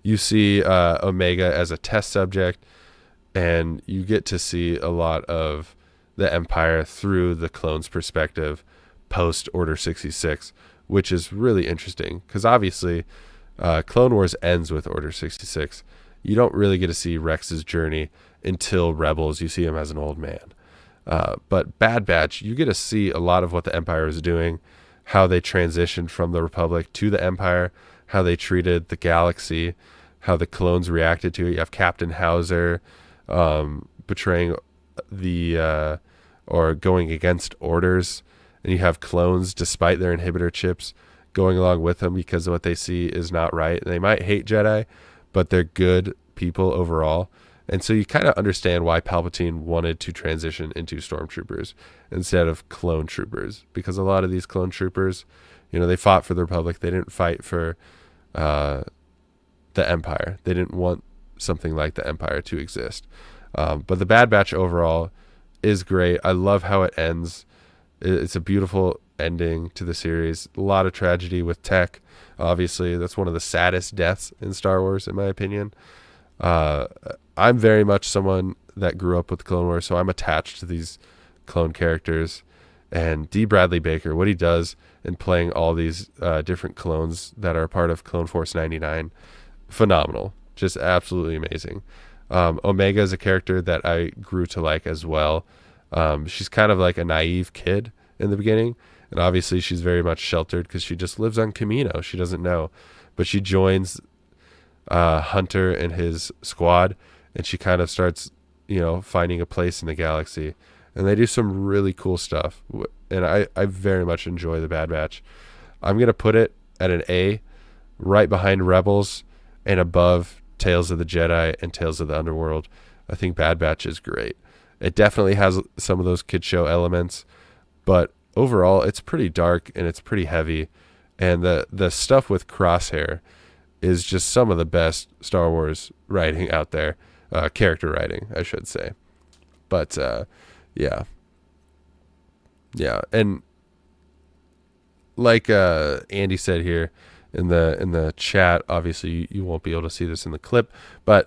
You see Omega as a test subject, and you get to see a lot of the Empire through the clones' perspective post Order 66, which is really interesting, because obviously Clone Wars ends with Order 66. You don't really get to see Rex's journey until Rebels. You see him as an old man. But Bad Batch, you get to see a lot of what the Empire is doing, how they transitioned from the Republic to the Empire, how they treated the galaxy, how the clones reacted to it. You have Captain Hauser betraying or going against orders, and you have clones, despite their inhibitor chips, going along with them because of what they see is not right. They might hate Jedi, but they're good people overall. And so you kind of understand why Palpatine wanted to transition into stormtroopers instead of clone troopers, because a lot of these clone troopers, they fought for the Republic. They didn't fight for the Empire. They didn't want something like the Empire to exist. But the Bad Batch overall is great. I love how it ends. It's a beautiful ending to the series. A lot of tragedy with Tech. Obviously, that's one of the saddest deaths in Star Wars, in my opinion. I'm very much someone that grew up with Clone Wars, so I'm attached to these clone characters. And D. Bradley Baker, what he does in playing all these different clones that are a part of Clone Force 99, phenomenal. Just absolutely amazing. Omega is a character that I grew to like as well. She's kind of like a naive kid in the beginning, and obviously she's very much sheltered because she just lives on Camino. She doesn't know, but she joins Hunter and his squad, and she kind of starts, finding a place in the galaxy, and they do some really cool stuff. And I very much enjoy the Bad Batch. I'm gonna put it at an A, right behind Rebels and above Tales of the Jedi and Tales of the Underworld. I think Bad Batch is great. It definitely has some of those kid show elements, but overall it's pretty dark and it's pretty heavy. And the stuff with Crosshair is just some of the best Star Wars writing out there. Character writing, I should say. But yeah. And like Andy said here in the chat, obviously you won't be able to see this in the clip, but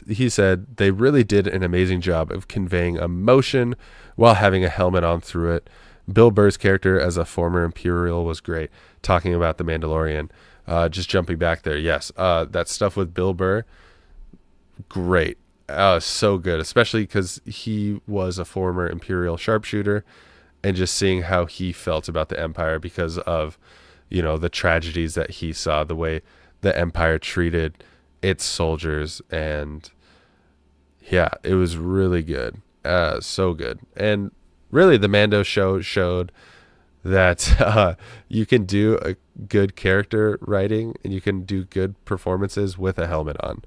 he said they really did an amazing job of conveying emotion while having a helmet on through it. Bill Burr's character as a former Imperial was great. Talking about the Mandalorian, just jumping back there, yes, that stuff with Bill Burr, great. So good, especially because he was a former Imperial sharpshooter, and just seeing how he felt about the Empire because of, the tragedies that he saw, the way the Empire treated its soldiers. And yeah, it was really good. So good. And really, the Mando show showed that you can do a good character writing and you can do good performances with a helmet on.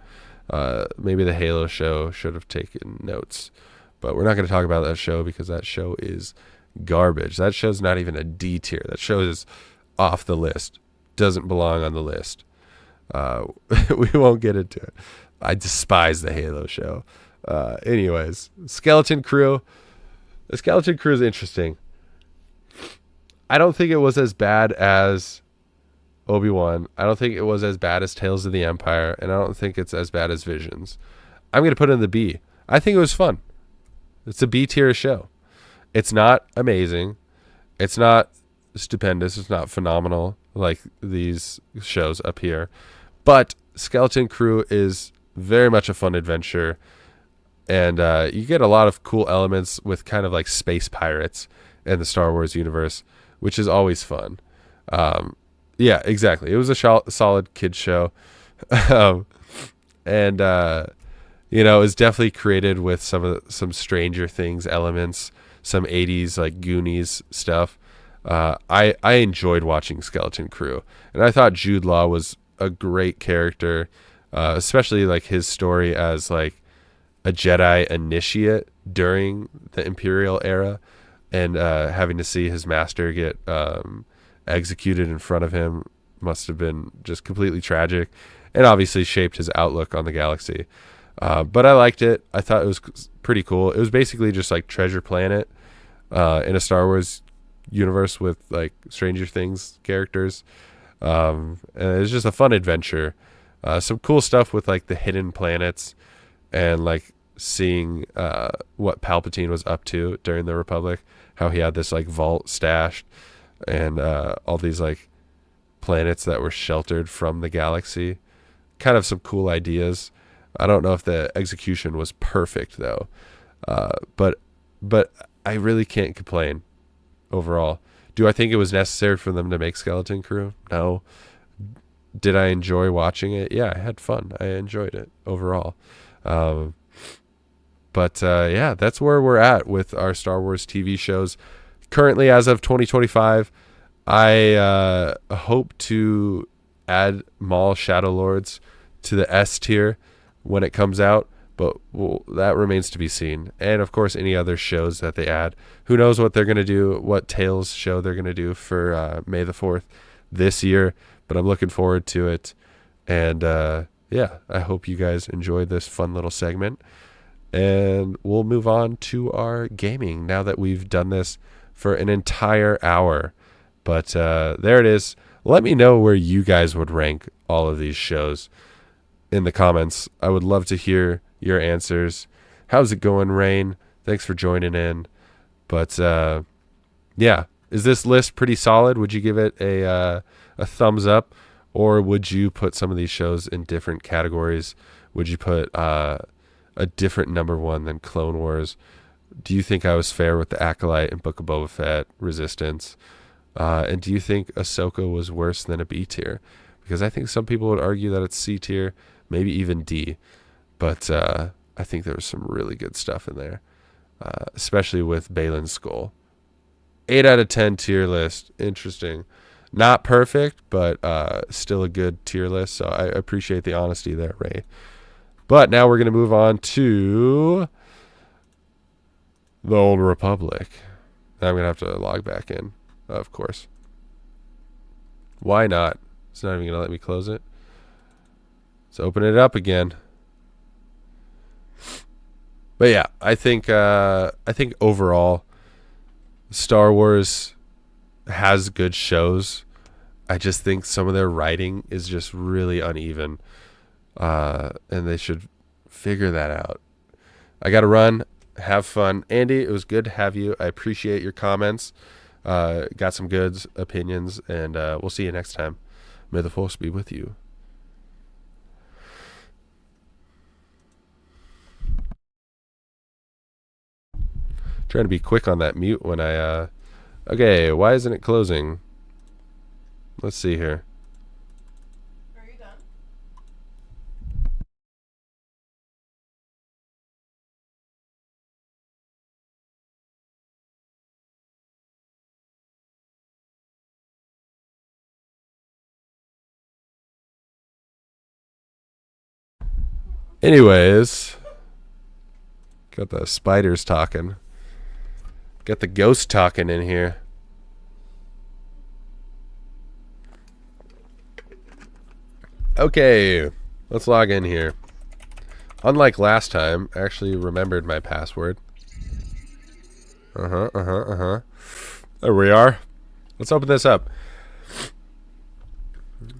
Maybe the Halo show should have taken notes, but we're not going to talk about that show because that show is garbage. That show's not even a D tier. That show is off the list. Doesn't belong on the list. We won't get into it. I despise the Halo show. Anyways, Skeleton Crew. The Skeleton Crew is interesting. I don't think it was as bad as Obi-Wan. I don't think it was as bad as Tales of the Empire, and I don't think it's as bad as Visions. I'm going to put it in the B. I think it was fun. It's a B tier show. It's not amazing. It's not stupendous. It's not phenomenal like these shows up here. But Skeleton Crew is very much a fun adventure. And you get a lot of cool elements with kind of like space pirates in the Star Wars universe, which is always fun. Yeah, exactly. It was a solid kids show. And it was definitely created with some Stranger Things elements, some 80s like Goonies stuff. I enjoyed watching Skeleton Crew, and I thought Jude Law was a great character, especially like his story as like a Jedi initiate during the Imperial era, and having to see his master get executed in front of him must have been just completely tragic, and obviously shaped his outlook on the galaxy. But I liked it. I thought it was pretty cool. It was basically just like Treasure Planet in a Star Wars universe with like Stranger Things characters. And it was just a fun adventure. Some cool stuff with like the hidden planets and like seeing what Palpatine was up to during the Republic, how he had this like vault stashed and all these like planets that were sheltered from the galaxy. Kind of some cool ideas. I don't know if the execution was perfect though, but I really can't complain overall. Do I think it was necessary for them to make Skeleton Crew? No. Did I enjoy watching it? Yeah, I had fun. I enjoyed it overall. But yeah, that's where we're at with our Star Wars TV shows. Currently, as of 2025, I hope to add Maul Shadow Lords to the S tier when it comes out, but that remains to be seen. And of course, any other shows that they add. Who knows what they're going to do, what Tales show they're going to do for May the 4th this year, but I'm looking forward to it. And yeah, I hope you guys enjoyed this fun little segment. And we'll move on to our gaming now that we've done this for an entire hour. But there it is. Let me know where you guys would rank all of these shows in the comments. I would love to hear your answers. How's it going, Rain? Thanks for joining in. But yeah, is this list pretty solid? Would you give it a thumbs up, or would you put some of these shows in different categories? Would you put a different number one than Clone Wars? Do you think I was fair with the Acolyte and Book of Boba Fett, Resistance? And do you think Ahsoka was worse than a B tier? Because I think some people would argue that it's C tier, maybe even D. But I think there was some really good stuff in there, especially with Balin's Skull. 8 out of 10 tier list. Interesting. Not perfect, but still a good tier list. So I appreciate the honesty there, Ray. But now we're going to move on to the Old Republic. I'm going to have to log back in, of course. Why not? It's not even going to let me close it. Let's open it up again. But yeah, I think overall Star Wars has good shows. I just think some of their writing is just really uneven. And they should figure that out. I got to run. Have fun. Andy, it was good to have you. I appreciate your comments. Got some good opinions, and we'll see you next time. May the Force be with you. Trying to be quick on that mute when I Okay, why isn't it closing? Let's see here. Are you done? Anyways, got the spiders talking. Got the ghost talking in here. Okay, let's log in here. Unlike last time, I actually remembered my password. There we are. Let's open this up.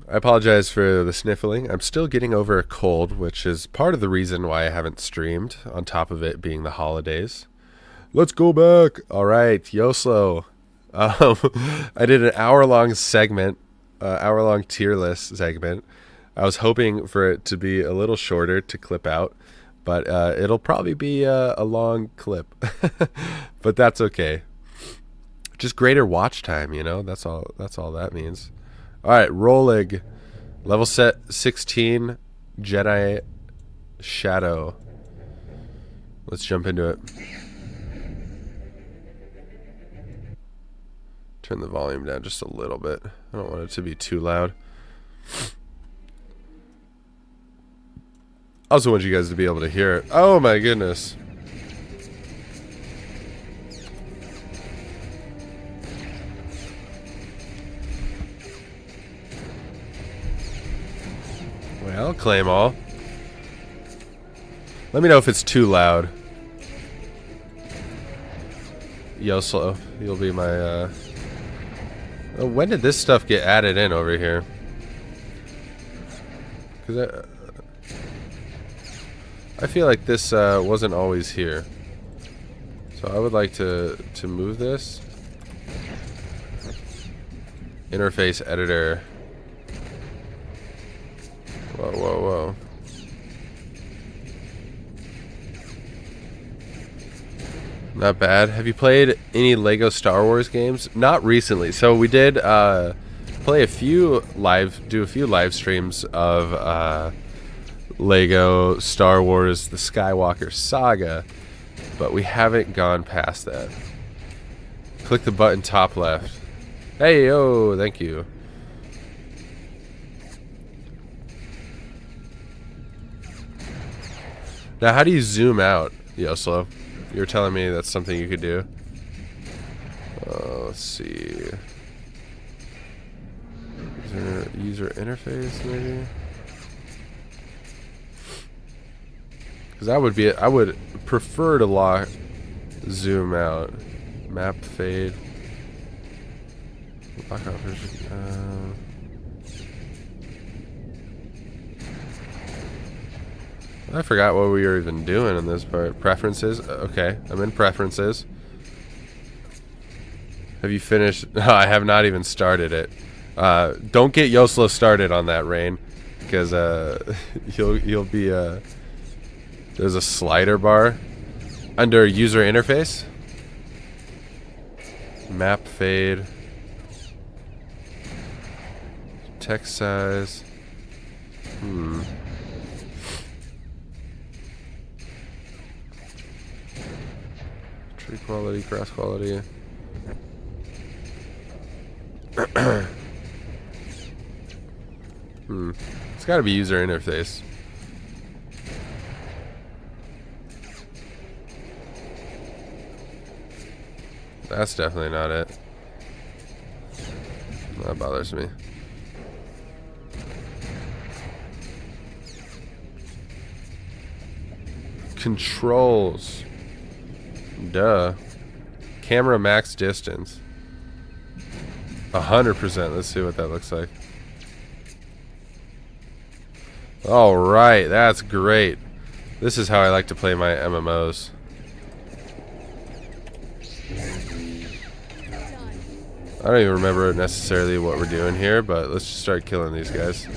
I apologize for the sniffling. I'm still getting over a cold, which is part of the reason why I haven't streamed, on top of it being the holidays. Let's go back. All right, Yoslo. I did an hour-long segment, hour-long tier list segment. I was hoping for it to be a little shorter to clip out, but it'll probably be a long clip. But that's okay. Just greater watch time, you know? That's all that means. All right, Rolig. Level set 16, Jedi Shadow. Let's jump into it. Turn the volume down just a little bit. I don't want it to be too loud. I also want you guys to be able to hear it. Oh my goodness. Well, claim all. Let me know if it's too loud. Yoslo, you'll be my oh, when did this stuff get added in over here? Because I feel like this wasn't always here. So I would like to move this. Interface editor. Whoa, whoa, whoa. Not bad. Have you played any Lego Star Wars games? Not recently. So we did play a few live streams of Lego Star Wars The Skywalker Saga, but we haven't gone past that. Click the button top left. Hey, yo, thank you. Now, how do you zoom out, Yoslo? You were telling me that's something you could do. Let's see. User interface, maybe? Because I would prefer to lock zoom out. Map fade. Lock out version. I forgot what we were even doing in this part. Preferences. Okay, I'm in preferences. Have you finished? No, I have not even started it. Don't get Yoslo started on that, Rain, because you'll be there's a slider bar under user interface. Map fade. Text size. Tree quality, grass quality. It's got to be user interface. That's definitely not it. That bothers me. Controls. Duh. Camera max distance. 100%. Let's see what that looks like. Alright, that's great. This is how I like to play my MMOs. I don't even remember necessarily what we're doing here, but let's just start killing these guys.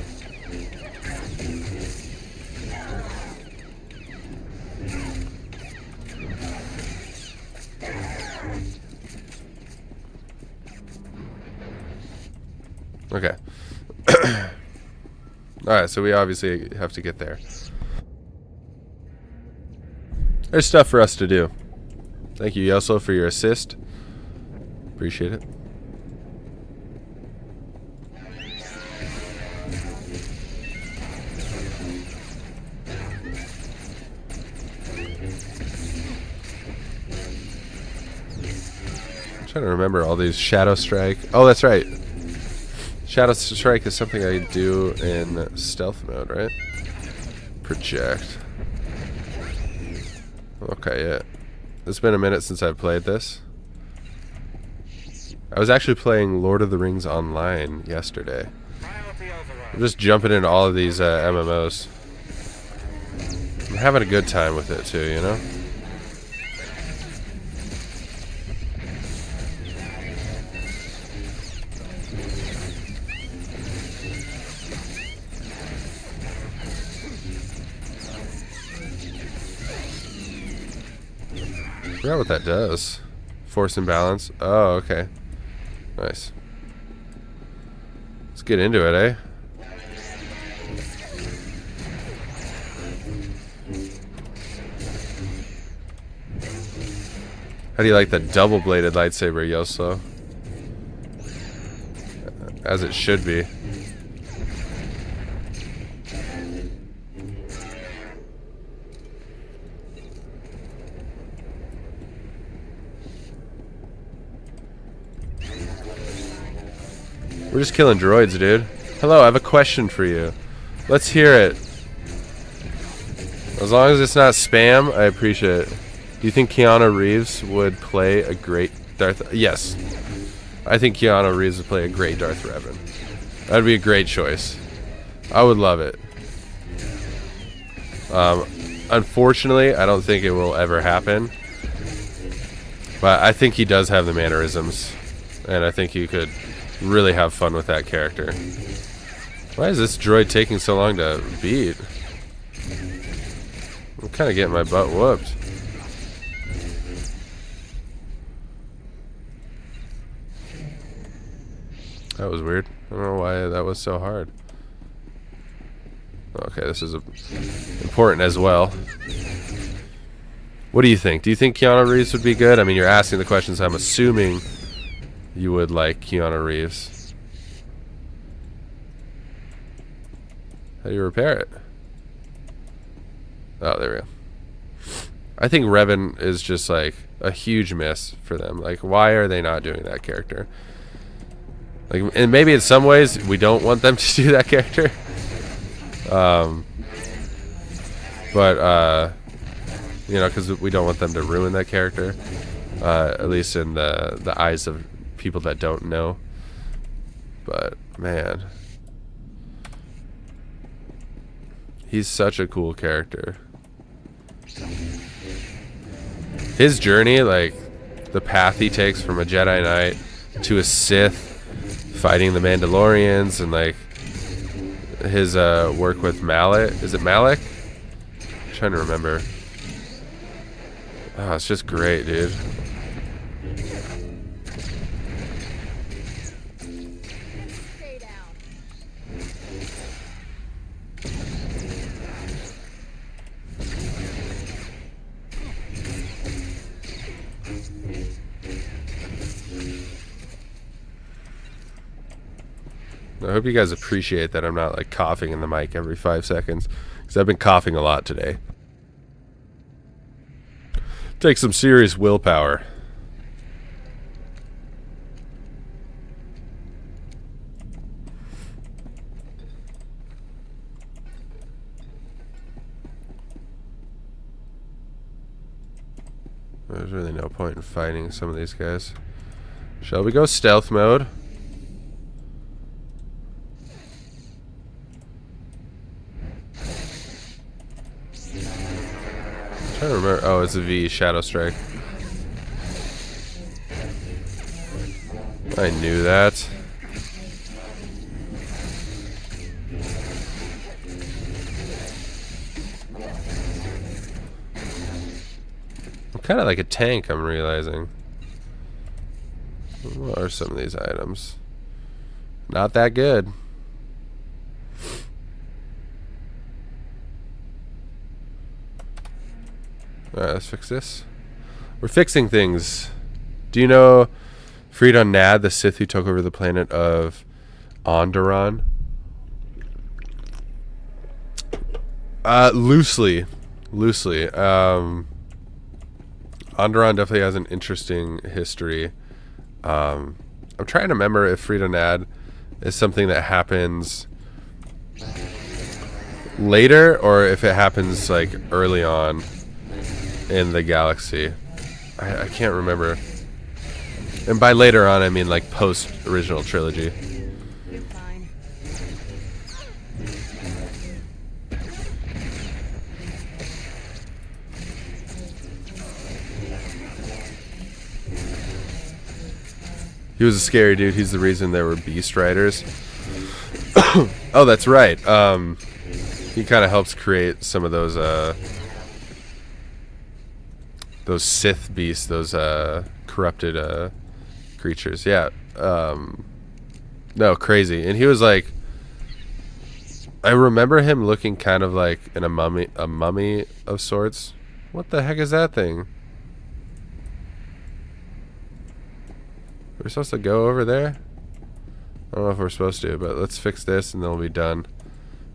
Okay. Alright, so we obviously have to get there. There's stuff for us to do. Thank you, Yoslo, for your assist. Appreciate it. I'm trying to remember all these. Shadow Strike. Oh, that's right. Shadow Strike is something I do in stealth mode, right? Project. Okay, yeah. It's been a minute since I've played this. I was actually playing Lord of the Rings Online yesterday. I'm just jumping into all of these MMOs. I'm having a good time with it too, you know? I forgot what that does. Force and balance. Oh, okay. Nice. Let's get into it, eh? How do you like the double-bladed lightsaber, Yoslo? As it should be. We're just killing droids, dude. Hello, I have a question for you. Let's hear it. As long as it's not spam, I appreciate it. Do you think Keanu Reeves would play a great Darth... Yes. I think Keanu Reeves would play a great Darth Revan. That'd be a great choice. I would love it. Unfortunately, I don't think it will ever happen. But I think he does have the mannerisms. And I think you could really have fun with that character. Why is this droid taking so long to beat? I'm kind of getting my butt whooped. That was weird. I don't know why that was so hard. Okay, this is important as well. What do you think? Do you think Keanu Reeves would be good? I mean, you're asking the questions. I'm assuming you would like Keanu Reeves. How do you repair it? Oh, there we go. I think Revan is just like a huge miss for them. Like, why are they not doing that character? Like, and maybe in some ways we don't want them to do that character. You know, because we don't want them to ruin that character. At least in the eyes of people that don't know. But man, he's such a cool character. His journey, like the path he takes from a Jedi Knight to a Sith, fighting the Mandalorians, and like his work with Malak. Is it Malak? I'm trying to remember. Oh, it's just great, dude. I hope you guys appreciate that I'm not like coughing in the mic every 5 seconds, because I've been coughing a lot today. Takes some serious willpower. There's really no point in fighting some of these guys. Shall we go stealth mode? I'm trying to remember. Oh, it's a V, Shadow Strike. I knew that. I'm kind of like a tank, I'm realizing. What are some of these items? Not that good. Alright, let's fix this. We're fixing things. Do you know Freedon Nad, the Sith who took over the planet of Onderon? Loosely. Onderon definitely has an interesting history. I'm trying to remember if Freedon Nad is something that happens later or if it happens like early on in the galaxy. I can't remember. And by later on, I mean like post original trilogy. You're fine. He was a scary dude. He's the reason there were Beast Riders. Oh, that's right. He kind of helps create some of those Sith beasts, those corrupted creatures. Yeah. No, crazy. And he was like, I remember him looking kind of like in a mummy of sorts. What the heck is that thing? We're supposed to go over there? I don't know if we're supposed to, but let's fix this and then we'll be done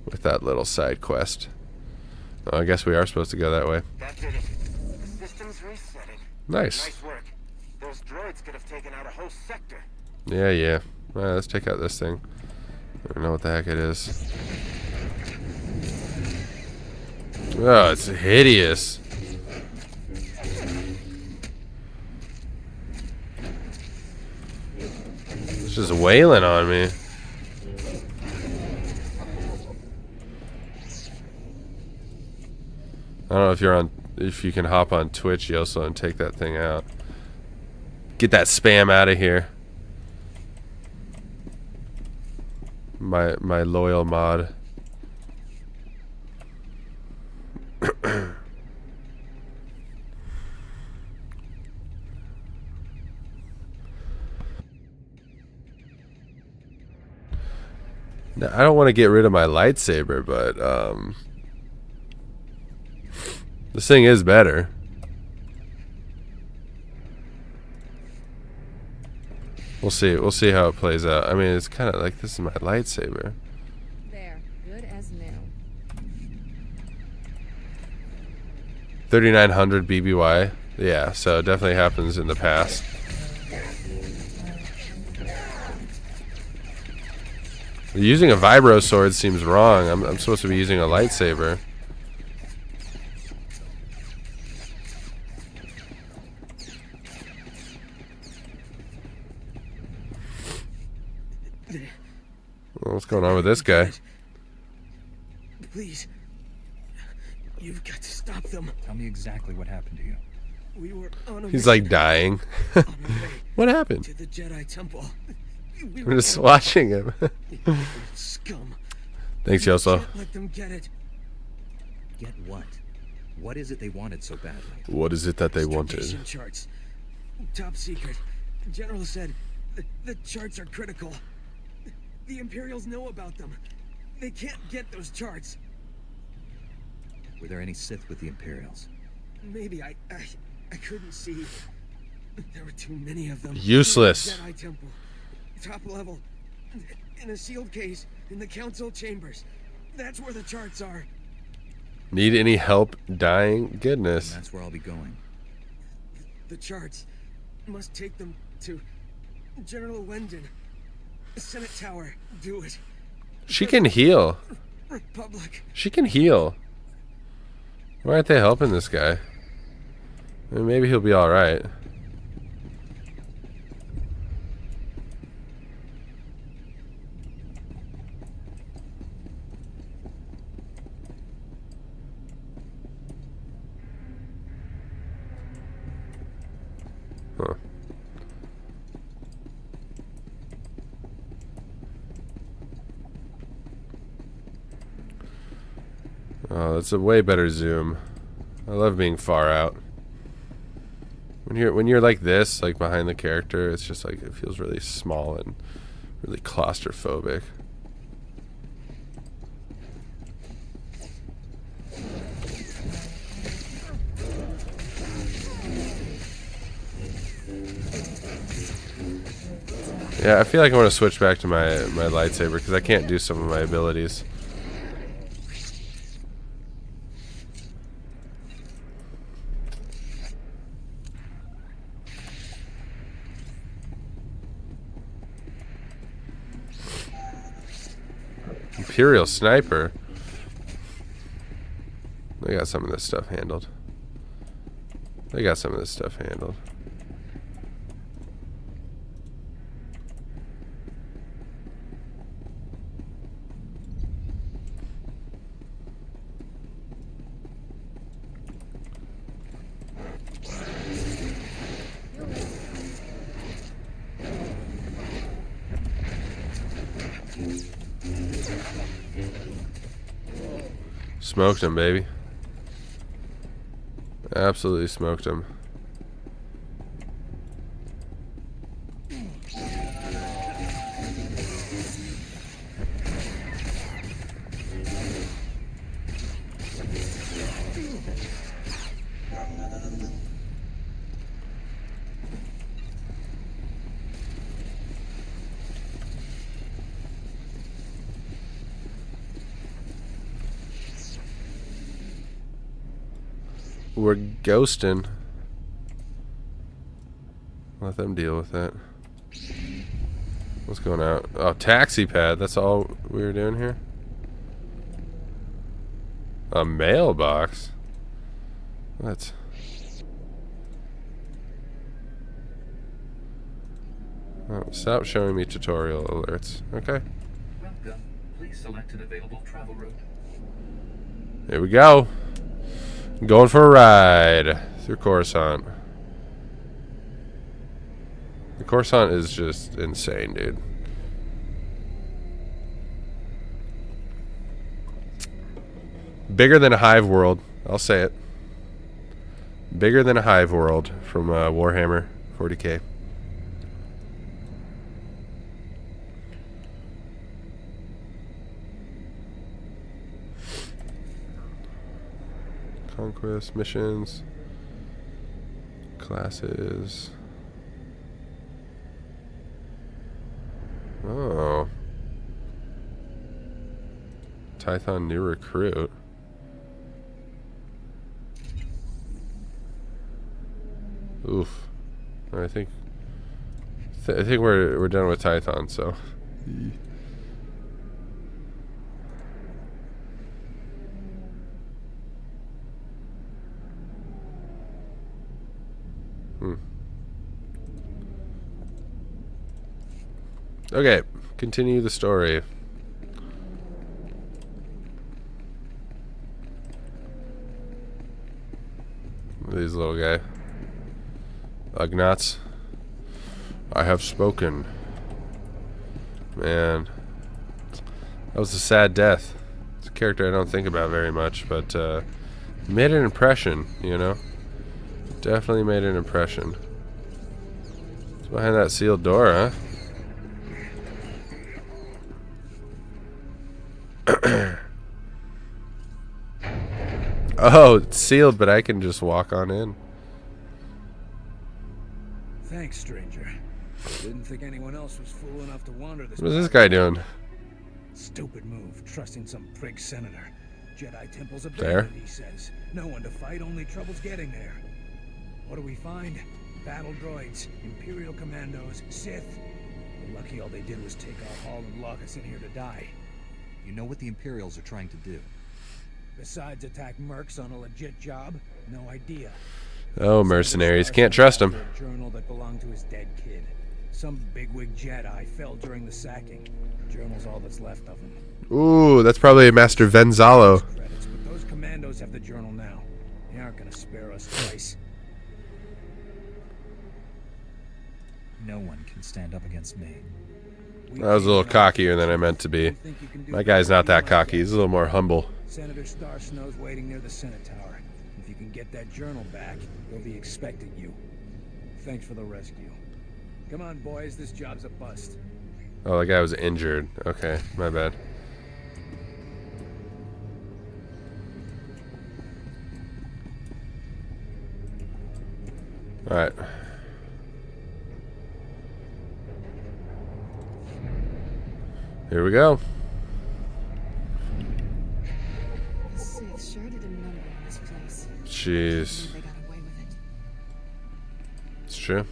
with that little side quest. Oh, I guess we are supposed to go that way. That did it. The system's resetting. Nice. Nice work. Those droids could have taken out a whole sector. Yeah. Alright, let's take out this thing. I don't know what the heck it is. Oh, it's hideous. It's just wailing on me. I don't know if you can hop on Twitch, Yoso, and take that thing out. Get that spam out of here. My loyal mod. Now, I don't want to get rid of my lightsaber, but this thing is better. We'll see. We'll see how it plays out. I mean, it's kind of like this is my lightsaber. There, good as new. 3900 BBY. Yeah, so it definitely happens in the past. Using a vibro sword seems wrong. I'm supposed to be using a lightsaber. Well, what's going on with this guy? Please. You've got to stop them. Tell me exactly what happened to you. We were on a He's mission like dying. on our way What happened? to the Jedi Temple. We I'm just watching him. scum. Thanks, Yoso. Can't let them get it. Get what? What is it they wanted so badly? What is it that they wanted? Stargation charts. Top secret. General said the charts are critical. The Imperials know about them. They can't get those charts. Were there any Sith with the Imperials? Maybe I couldn't see. There were too many of them. Useless. Jedi Temple, top level, in a sealed case in the council chambers. That's where the charts are. Need any help dying? And Goodness. that's where I'll be going. The charts must take them to General Wendon, Senate Tower. Do it. She can heal. Republic. She can heal. Why aren't they helping this guy? I mean, maybe he'll be alright. Huh. Oh, that's a way better zoom. I love being far out. When you're like this, like behind the character, it's just like it feels really small and Really claustrophobic. Yeah, I feel like I want to switch back to my lightsaber because I can't do some of my abilities. Imperial sniper. They got some of this stuff handled. They got some of this stuff handled. Smoked him, baby. Absolutely smoked him. We're ghosting. Let them deal with that. What's going on? Oh, taxi pad. That's all we were doing here? A mailbox? What? Oh, stop showing me tutorial alerts. Okay. Welcome. Please select an available travel route. Here we go. Going for a ride through Coruscant. The Coruscant is just insane, dude. Bigger than a hive world. I'll say it. Bigger than a hive world from Warhammer 40k. Conquest missions, classes. Oh, Tython new recruit. Oof. I think we're done with Tython. So. Okay, continue the story. This little guy. Ugnaughts. I have spoken. Man. That was a sad death. It's a character I don't think about very much, but made an impression, you know? Definitely made an impression. It's behind that sealed door, huh? Oh, it's sealed, but I can just walk on in. Thanks, stranger. Didn't think anyone else was fool enough to wander this. What's this guy doing? Stupid move, trusting some prig senator. Jedi temple's There. abandoned, he says. No one to fight, only trouble's getting there. What do we find? Battle droids, Imperial commandos, Sith. We're lucky all they did was take our haul and lock us in here to die. You know what the Imperials are trying to do. Besides attack mercs on a legit job? No idea. Oh, mercenaries. Can't trust them. A journal that belonged to his dead kid. Some bigwig Jedi fell during the sacking. The journal's all that's left of him. Ooh, that's probably Master Venzalo. Credits, but those commandos have the journal now. They aren't gonna spare us twice. No one can stand up against me. I was a little cockier than I meant to be. My guy's not that cocky. He's a little more humble. Senator Star Snow's waiting near the Senate Tower. If you can get that journal back, he'll be expecting you. Thanks for the rescue. Come on, boys. This job's a bust. Oh, the guy was injured. Okay, my bad. Alright. Here we go. The Sith sure did a number on this place. Jeez. They got away with it. It's true.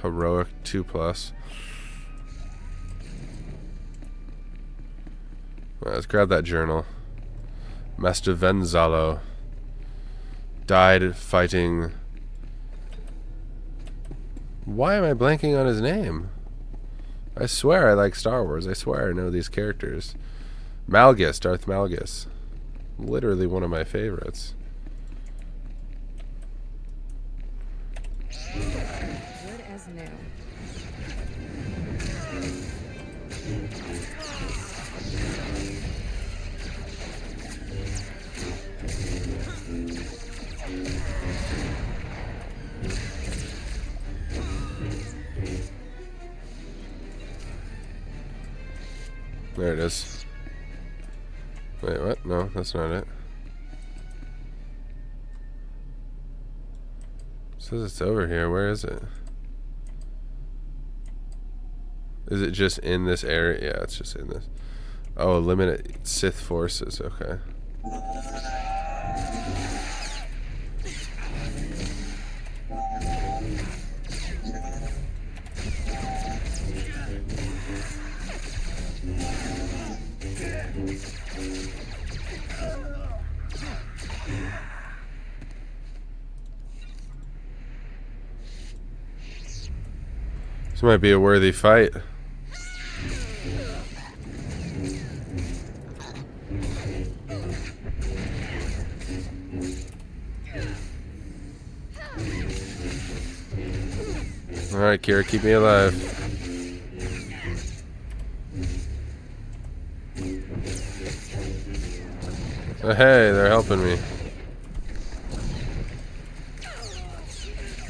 Heroic 2+. Well, let's grab that journal. Master Venzalo died fighting. Why am I blanking on his name? I swear I like Star Wars. I swear I know these characters. Malgus, Darth Malgus. Literally one of my favorites. Good as new. There it is. Wait, what? No, that's not it. It says it's over here. Where is it? Is it just in this area? Yeah, it's just in this. Oh, eliminate Sith forces. Okay. This might be a worthy fight. Alright, Kira, keep me alive. Oh, hey, they're helping me.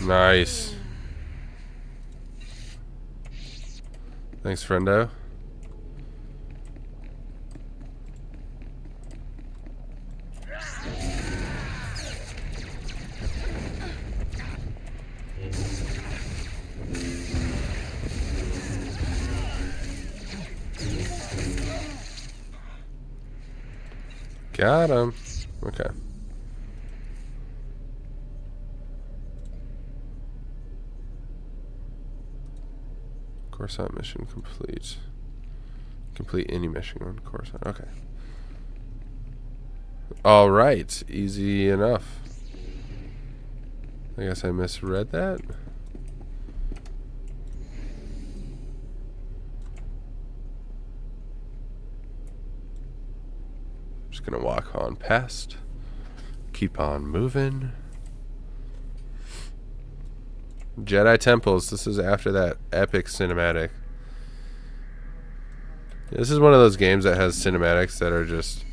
Nice. Thanks, friendo. Got him. Okay. Coruscant mission complete. Complete any mission on Coruscant. Okay. All right. Easy enough. I guess I misread that. Just gonna walk on past. Keep on moving. Jedi temples. This is after that epic cinematic. This is one of those games that has cinematics that are just...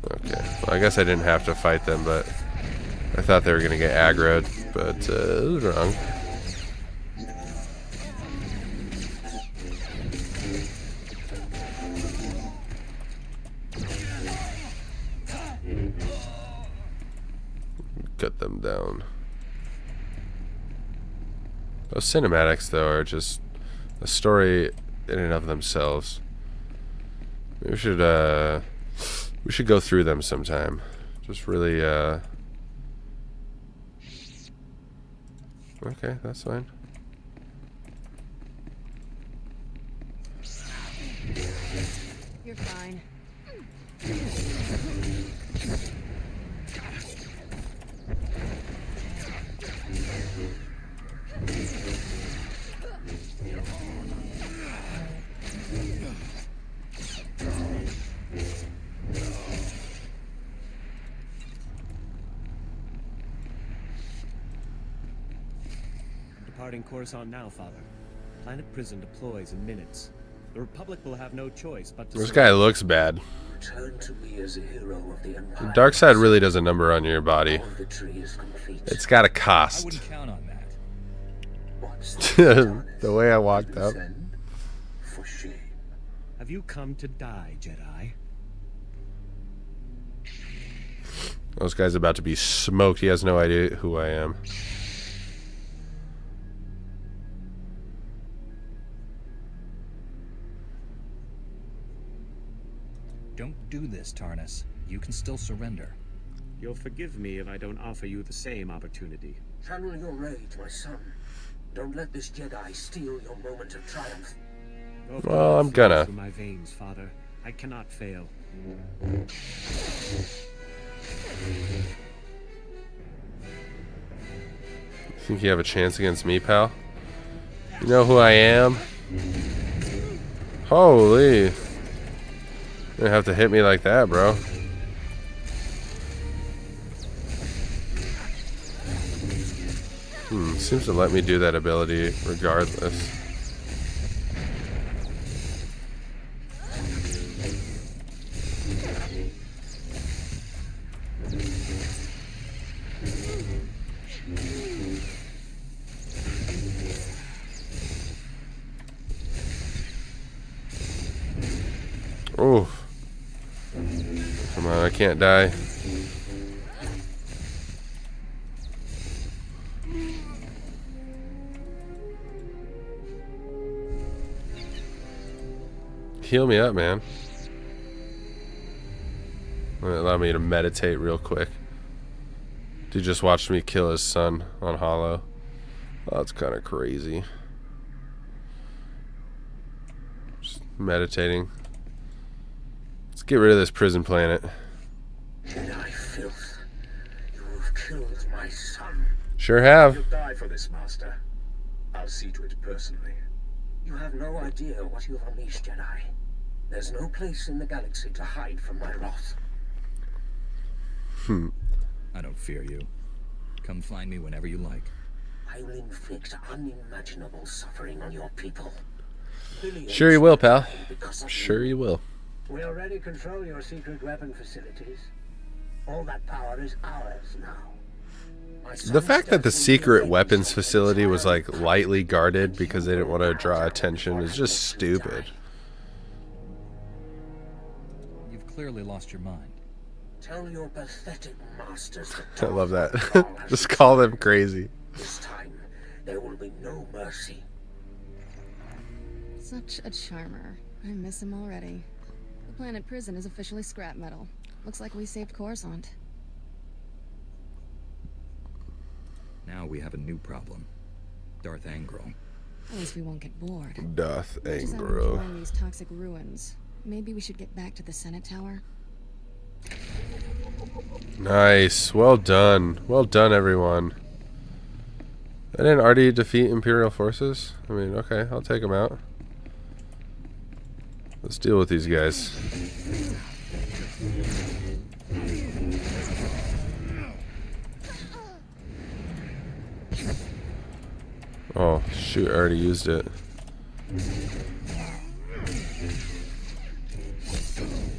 Okay. Well, I guess I didn't have to fight them, but I thought they were going to get aggroed, but it was wrong. Cut them down. Those cinematics, though, are just a story in and of themselves. We should go through them sometime. Just really, Okay, that's fine. You're fine. Departing Coruscant now, Father. Planet prison deploys in minutes. The Republic will have no choice but to... This guy looks bad. Return to me as a hero of the Empire. The dark side really does a number on your body. Our victory is complete. It's got a I cost. wouldn't count on that. What The way I walked up. For shame. Have you come to die, Jedi? Those guy's about to be smoked. He has no idea who I am. Don't do this, Tarnus. You can still surrender. You'll forgive me if I don't offer you the same opportunity. Channel your rage, my son. Don't let this Jedi steal your moment of triumph. Your Well, I'm blood gonna. flows through my veins, Father. I cannot fail. Think you have a chance against me, pal? You know who I am? Holy. You don't have to hit me like that, bro. Seems to let me do that ability regardless. Oh. Come on, I can't die. Heal me up, man. Allow me to meditate real quick. Dude just watched me kill his son on Hollow. Oh, that's kind of crazy. Just meditating. Let's get rid of this prison planet. Jedi filth. You have killed my son. Sure have. You'll die for this, Master. I'll see to it personally. You have no idea what you've unleashed, Jedi. There's no place in the galaxy to hide from my wrath. I don't fear you. Come find me whenever you like. I will inflict unimaginable suffering on your people. Billions Sure you will, pal. because of Sure you will. We already control your secret weapon facilities. All that power is ours now. My The son's fact that the death will secret be weapons avenged facility was entirely. like lightly guarded because they didn't want to draw attention is just stupid. You've clearly lost your mind. Tell your pathetic masters I that love that. Darth Maul Just has call them crazy. This time, there will be no mercy. Such a charmer. I miss him already. The planet prison is officially scrap metal. Looks like we saved Coruscant. Now we have a new problem. Darth Angro. At least we won't get bored. Darth Just out Angro. enjoying these toxic ruins. Maybe we should get back to the Senate Tower. Nice. Well done. Well done, everyone. I didn't already defeat Imperial forces? I mean, okay, I'll take them out. Let's deal with these guys. Oh, shoot, I already used it.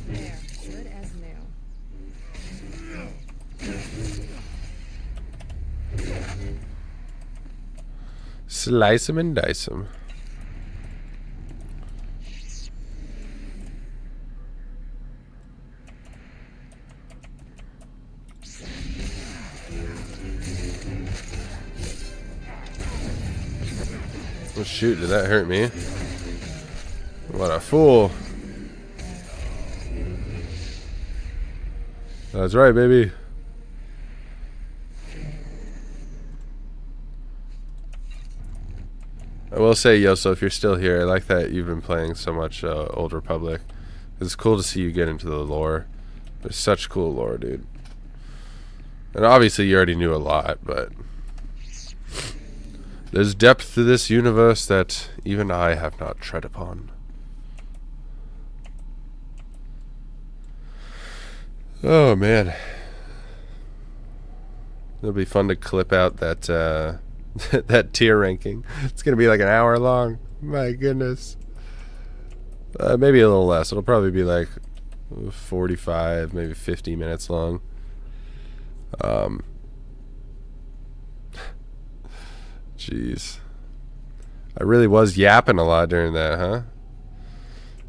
There, good as new. Slice them and dice them. Oh shoot, did that hurt me? What a fool. That's right, baby. I will say, Yoso, if you're still here, I like that you've been playing so much Old Republic. It's cool to see you get into the lore. There's such cool lore, dude. And obviously you already knew a lot, but there's depth to this universe that even I have not tread upon. Oh, man. It'll be fun to clip out that that tier ranking. It's going to be like an hour long. My goodness. Maybe a little less. It'll probably be like 45, maybe 50 minutes long. Jeez. I really was yapping a lot during that, huh?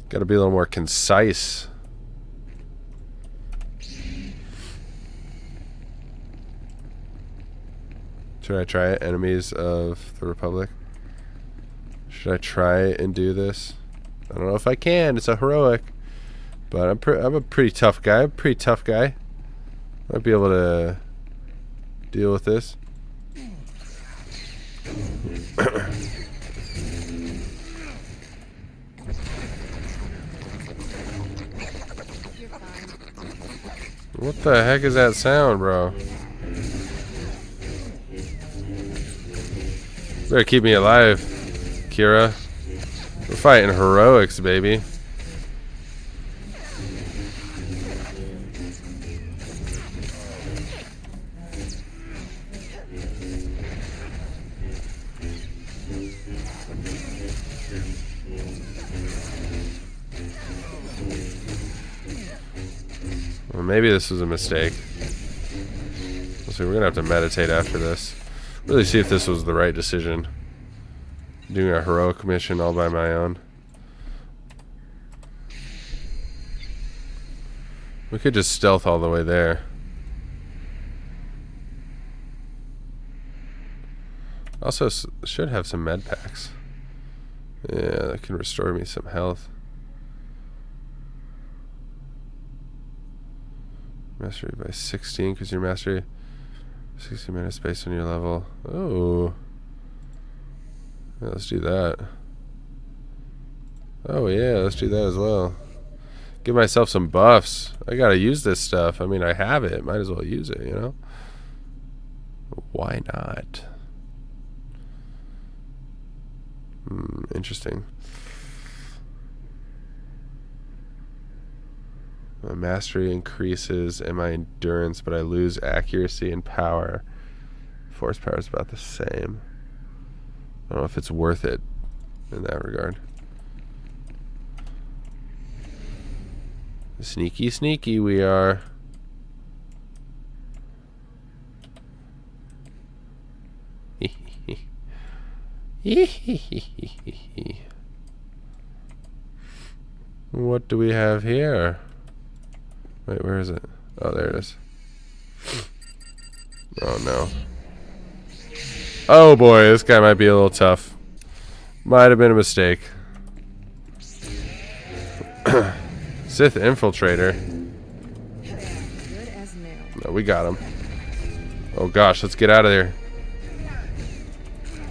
Got to be a little more concise. Should I try it? Enemies of the Republic. Should I try and do this? I don't know if I can. It's a heroic. But I'm a pretty tough guy. I'm a pretty tough guy. Might be able to deal with this. What the heck is that sound, bro? Better keep me alive, Kira. We're fighting heroics, baby. Well, maybe this was a mistake. Let's see, we're gonna have to meditate after this. Really see if this was the right decision. Doing a heroic mission all by my own. We could just stealth all the way there. Also, should have some med packs. Yeah, that can restore me some health. Mastery by 16, because your mastery 60 minutes based on your level. Oh. Yeah, let's do that. Oh yeah, let's do that as well. Give myself some buffs. I gotta use this stuff. I mean, I have it. Might as well use it, you know? Why not? Interesting. My mastery increases and my endurance, but I lose accuracy and power. Force power is about the same. I don't know if it's worth it in that regard. Sneaky, sneaky we are. What do we have here? Wait, where is it? Oh, there it is. Oh no. Oh boy, this guy might be a little tough. Might have been a mistake. Sith infiltrator. Good as new. No, we got him. Oh gosh, let's get out of there.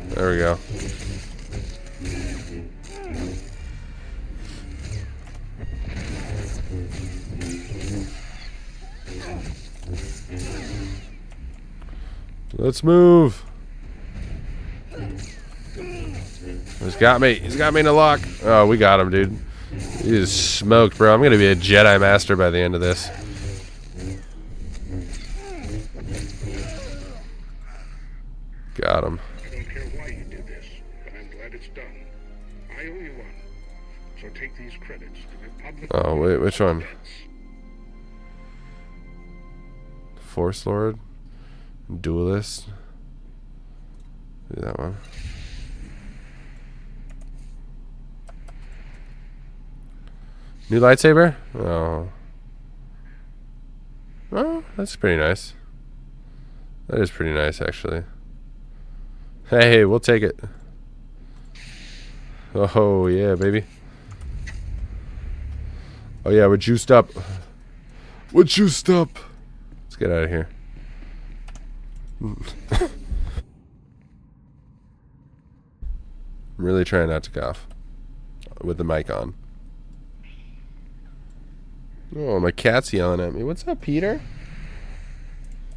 There we go. Let's move. He's got me. He's got me in a lock. Oh, we got him, dude. He is smoked, bro. I'm going to be a Jedi Master by the end of this. Got him. I don't care why you did this, but I'm glad it's done. I owe you one. So take these credits to the Republic. Oh, wait, which one? Force Lord? Duelist? Do that one. New lightsaber? Oh. Oh, that's pretty nice. That is pretty nice, actually. Hey, we'll take it. Oh, yeah, baby. Oh, yeah, we're juiced up. We're juiced up. Let's get out of here. I'm really trying not to cough with the mic on. Oh, my cat's yelling at me. What's up, Peter?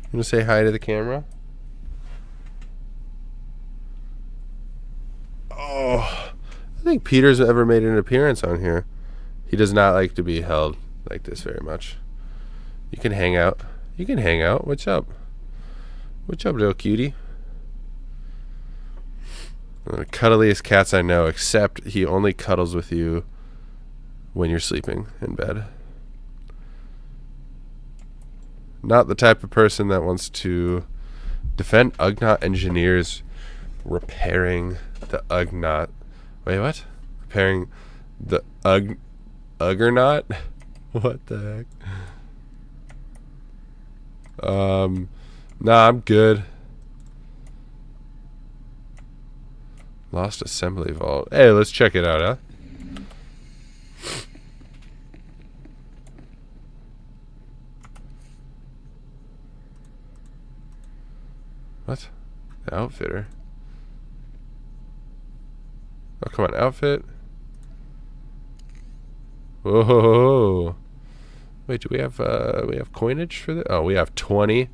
You want to say hi to the camera? Oh, I think Peter's ever made an appearance on here. He does not like to be held like this very much. You can hang out. You can hang out. What's up? What's up, little cutie? One of the cuddliest cats I know, except he only cuddles with you when you're sleeping in bed. Not the type of person that wants to defend Ugnaught engineers repairing the Ugnaught. Wait, what? Repairing the Uggernaut? What the heck? Nah, I'm good. Lost assembly vault. Hey, let's check it out, huh? What? The outfitter? Oh, come on, outfit. Whoa. Wait, do we have coinage for this? Oh, we have 20.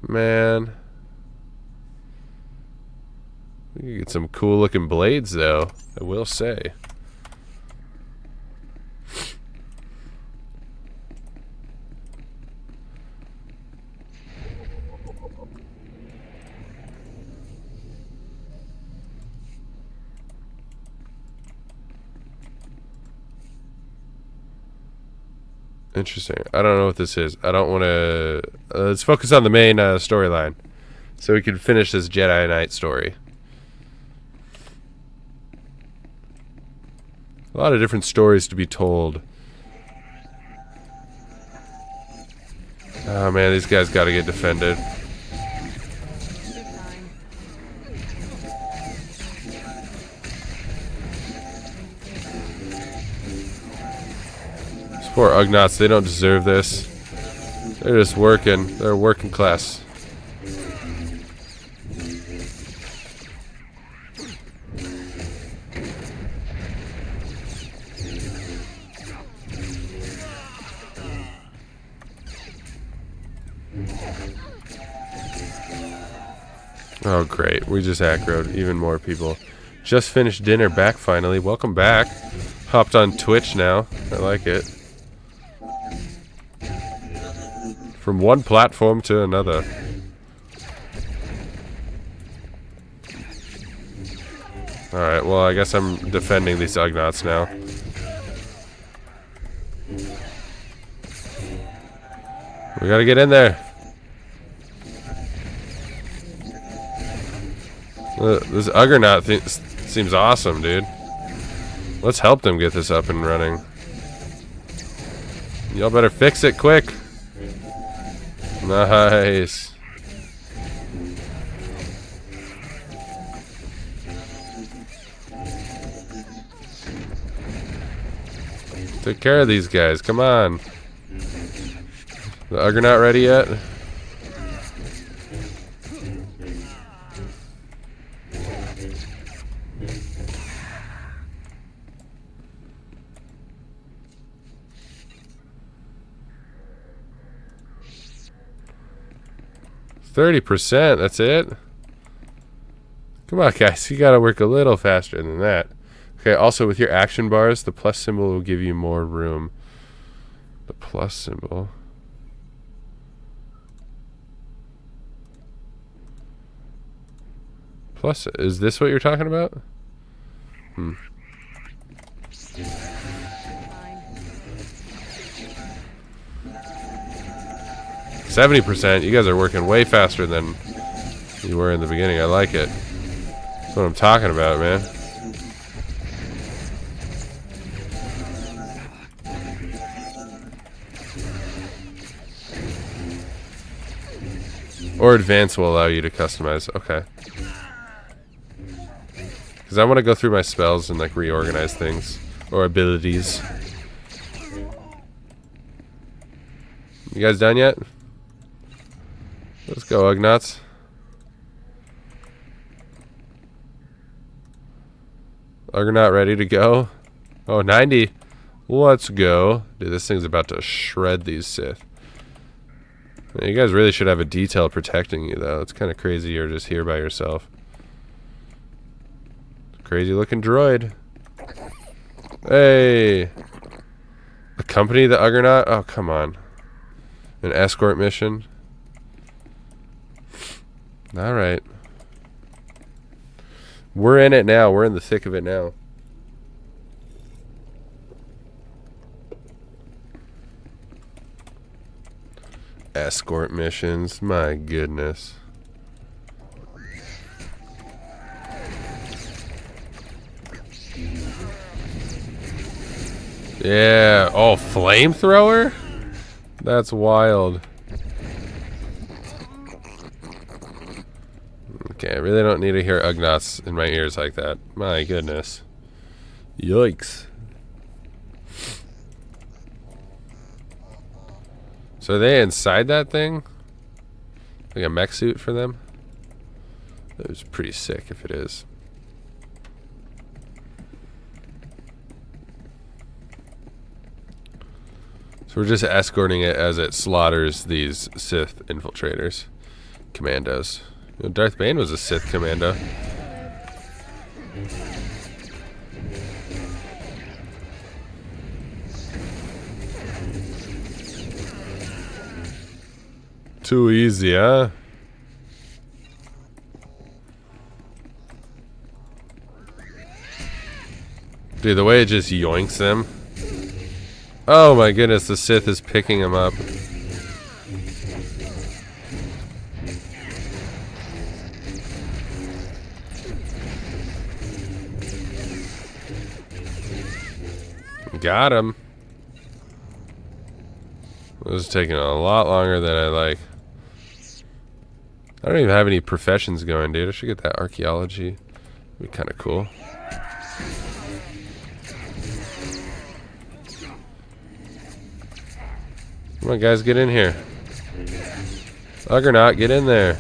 Man. We can get some cool looking blades though, I will say. Interesting. I don't know what this is. I don't want to... let's focus on the main storyline, so we can finish this Jedi Knight story. A lot of different stories to be told. Oh man, these guys got to get defended. These poor Ugnaughts, they don't deserve this. They're just working. They're working class. Oh great, we just aggroed even more people. Just finished dinner, back finally. Welcome back. Hopped on Twitch now. I like it. From one platform to another. Alright, well I guess I'm defending these Ugnaughts now. We gotta get in there. This Uggernaut seems awesome, dude. Let's help them get this up and running. Y'all better fix it quick. Nice. Take care of these guys. Come on. The Uggernaut ready yet? %, that's it? Come on, guys. You gotta work a little faster than that. Okay, also with your action bars, the plus symbol will give you more room. The plus symbol. Plus, is this what you're talking about? 70%. You guys are working way faster than you were in the beginning. I like it. That's what I'm talking about, man. Or advance will allow you to customize. Okay. Because I want to go through my spells and like reorganize things. Or abilities. You guys done yet? Let's go, Ugnaughts. Uggernaut ready to go? Oh, 90. Let's go. Dude, this thing's about to shred these Sith. You guys really should have a detail protecting you, though. It's kind of crazy you're just here by yourself. Crazy looking droid. Hey. Accompany the Uggernaut? Oh, come on. An escort mission? Alright. We're in it now. We're in the thick of it now. Escort missions. My goodness. Yeah. Oh, flamethrower? That's wild. Okay, I really don't need to hear Ugnaughts in my ears like that. My goodness. Yikes. So are they inside that thing? Like a mech suit for them? That was pretty sick if it is. So we're just escorting it as it slaughters these Sith infiltrators. Commandos. You know, Darth Bane was a Sith commando. Too easy, huh? Dude, the way it just yoinks them. Oh my goodness, the Sith is picking him up. Got him. This is taking a lot longer than I like. I don't even have any professions going, dude. I should get that archaeology. Be kind of cool. Come on, guys, get in here. Uggernaut, get in there.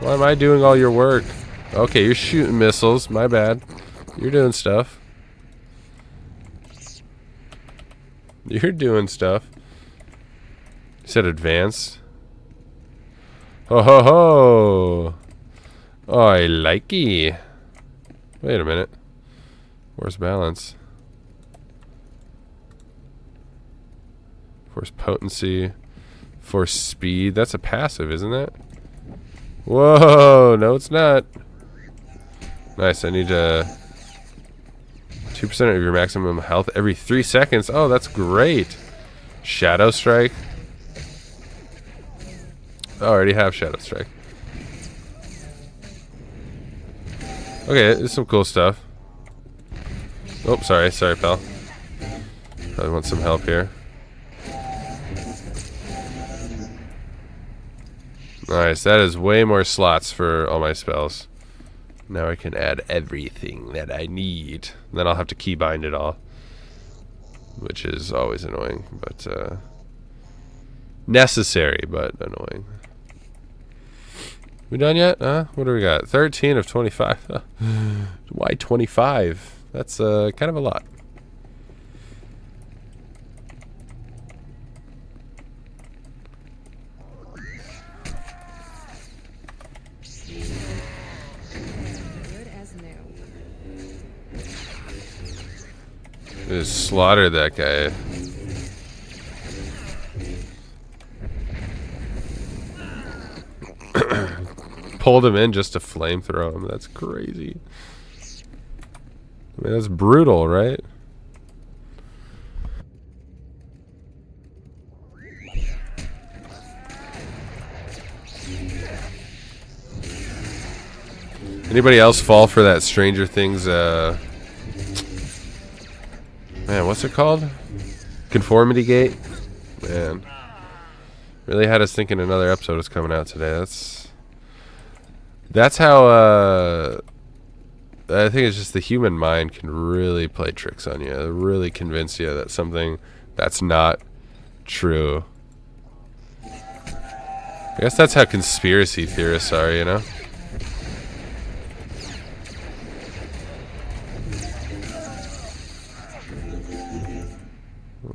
Why am I doing all your work? Okay, you're shooting missiles. My bad. You're doing stuff. You're doing stuff. You said advanced. Ho ho ho! Oh, I likey. Wait a minute. Force balance. Force potency. Force speed. That's a passive, isn't it? Whoa! No, it's not. Nice. I need 2% of your maximum health every 3 seconds. Oh, that's great. Shadow Strike. Oh, I already have Shadow Strike. Okay, there's some cool stuff. Oh, sorry, pal. Probably want some help here. Nice, that is way more slots for all my spells. Now I can add everything that I need. Then I'll have to keybind it all, which is always annoying, but necessary, but annoying. We done yet? What do we got? 13 of 25. Why 25? That's kind of a lot. Good as new. Just slaughter that guy. Pulled him in just to flamethrow him. That's crazy. I mean, that's brutal, right? Anybody else fall for that Stranger Things, man, what's it called? Conformity Gate? Man. Really had us thinking another episode was coming out today. That's how, I think it's just the human mind can really play tricks on you. Really convince you that something that's not true. I guess that's how conspiracy theorists are, you know?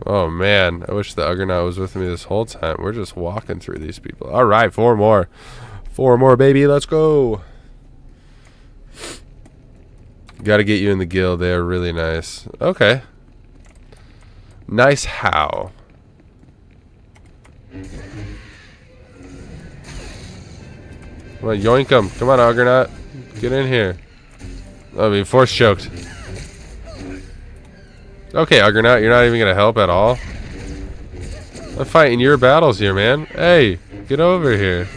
Oh man, I wish the Uggernaut was with me this whole time. We're just walking through these people. Alright, 4 more. 4 more, baby. Let's go. Got to get you in the guild. They're really nice. Okay. Nice how? Come on, yoink them. Come on, Uggernaut. Get in here. I mean, force choked. Okay, Uggernaut, you're not even going to help at all? I'm fighting your battles here, man. Hey, get over here.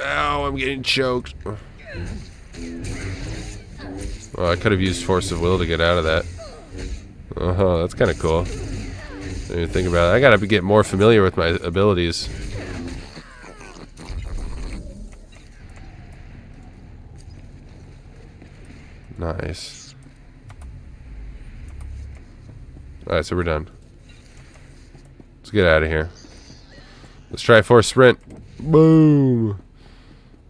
Ow, I'm getting choked. Well, I could have used force of will to get out of that. Oh, that's kind of cool. Didn't even think about it. I gotta get more familiar with my abilities. Nice. Alright, so we're done. Let's get out of here. Let's try force sprint. Boom!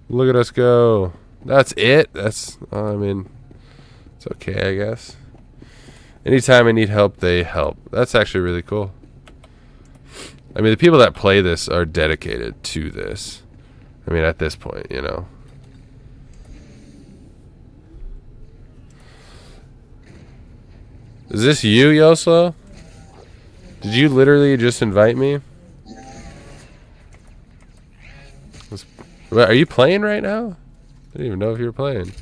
Look at us go. That's it? That's, I mean, it's okay, I guess. Anytime I need help, they help. That's actually really cool. I mean, the people that play this are dedicated to this. I mean, at this point, you know. Is this you, Yoslo? Did you literally just invite me? Are you playing right now? I didn't even know if you were playing.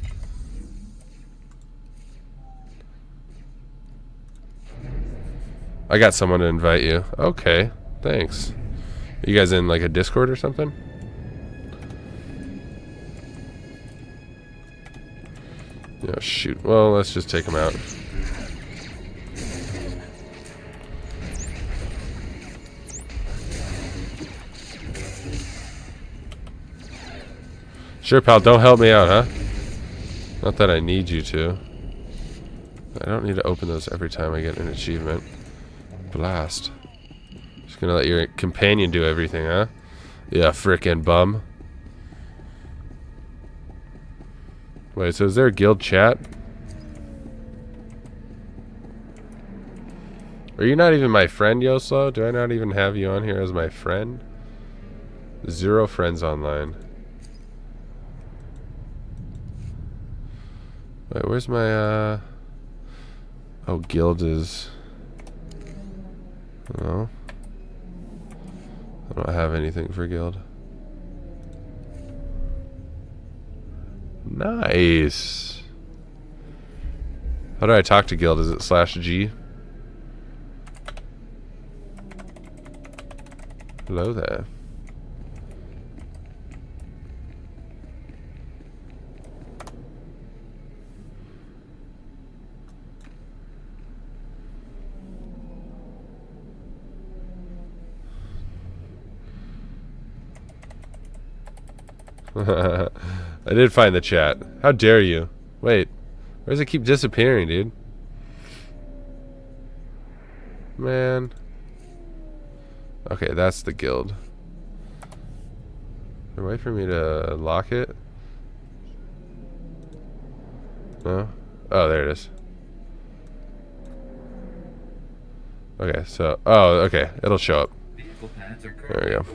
I got someone to invite you. Okay, thanks. Are you guys in like a Discord or something? Yeah, shoot. Well, let's just take him out. Sure, pal, don't help me out, huh? Not that I need you to. I don't need to open those every time I get an achievement. Blast. Just gonna let your companion do everything, huh? Yeah, frickin' bum. Wait, so is there a guild chat? Are you not even my friend, Yoslo? Do I not even have you on here as my friend? 0 friends online. Wait, where's my, oh, guild is... No. I don't have anything for guild. Nice. How do I talk to guild? Is it /G? Hello there. I did find the chat. How dare you? Wait, why does it keep disappearing, dude? Man. Okay, that's the guild. Is there a way for me to lock it? No? Oh, there it is. Okay, so... Oh, okay. It'll show up. There we go.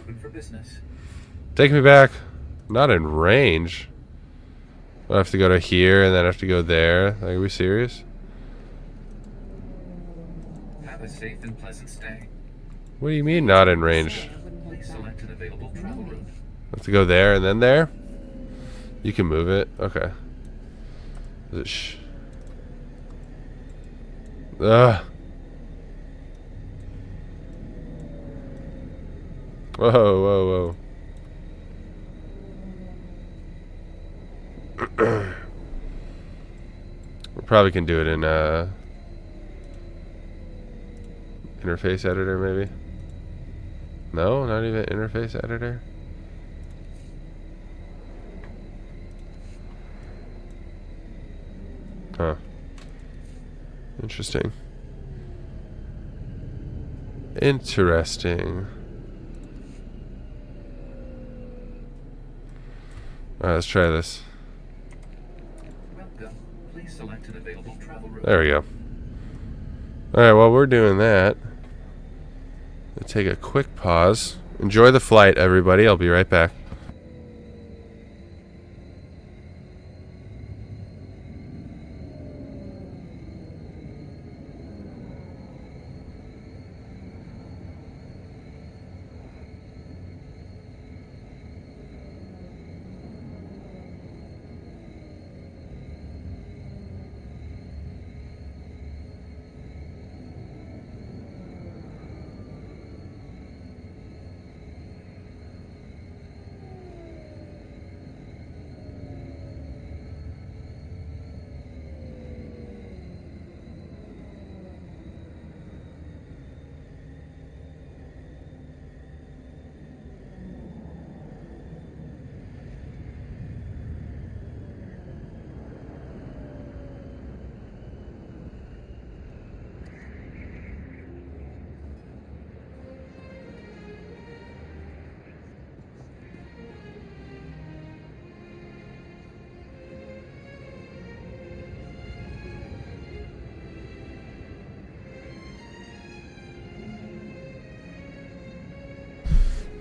Take me back. Not in range. I have to go to here and then I have to go there. Like, are we serious? Have a safe and pleasant stay. What do you mean not in range? Please select an available travel route. I have to go there and then there? You can move it. Okay. Is it Ugh. Whoa, whoa, whoa. We probably can do it in interface editor, maybe. No, not even interface editor. Huh. Interesting. Interesting. Alright, let's try this. Please select an available travel route. There we go. Alright, while we're doing that, let's take a quick pause. Enjoy the flight, everybody. I'll be right back.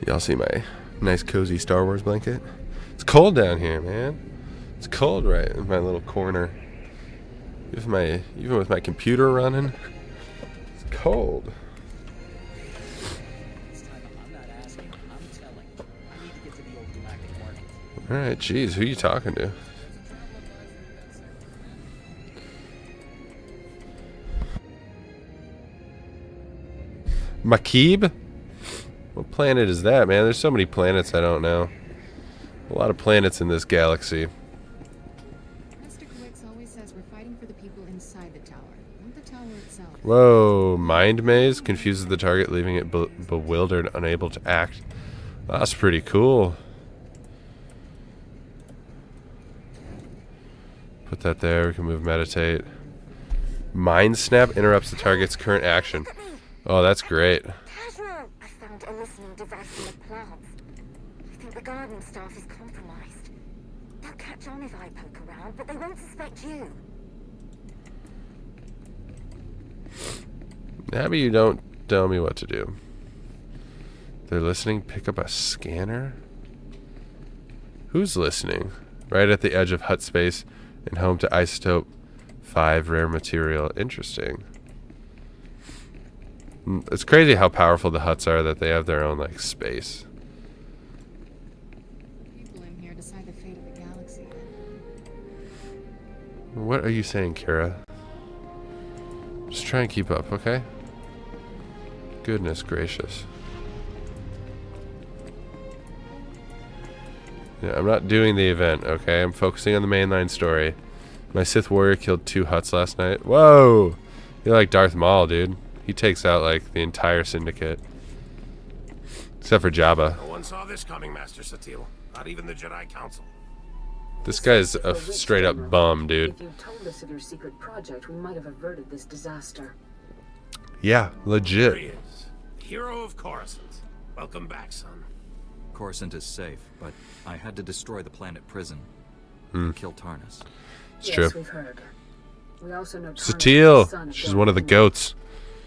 Y'all see my nice cozy Star Wars blanket? It's cold down here, man. It's cold right in my little corner. Even with my computer running, it's cold. I'm not asking, I'm telling. I need to get to the old galactic market. Alright, jeez, who you talking to? Makib? What planet is that, man? There's so many planets I don't know. A lot of planets in this galaxy. Mr. Kowitz always says we're fighting for the people inside the tower, not the tower itself. Whoa, mind maze confuses the target, leaving it bewildered, unable to act. That's pretty cool. Put that there. We can move meditate. Mind snap interrupts the target's current action. Oh, that's great. Casual! I found a listening device in the plants. I think the garden staff is compromised. They'll catch on if I poke around, but they won't suspect you. Maybe you don't tell me what to do. They're listening. Pick up a scanner? Who's listening? Right at the edge of hut space and home to isotope 5 rare material. Interesting. It's crazy how powerful the huts are that they have their own, like, space. People in here decide the fate of the galaxy. What are you saying, Kira? Just try and keep up, okay? Goodness gracious. Yeah, I'm not doing the event, okay? I'm focusing on the mainline story. My Sith warrior killed 2 huts last night. Whoa! You're like Darth Maul, dude. He takes out, like, the entire syndicate. Except for Jabba. No one saw this coming, Master Satil. Not even the Jedi Council. This guy's a straight-up bum, dude. If you told us of your secret project, we might have averted this disaster. Yeah, legit. Here he is, the hero of Coruscant. Welcome back, son. Coruscant is safe, but I had to destroy the planet prison. Kill Tarnus. It's true. We've heard. We also know Satil. She's one of the goats.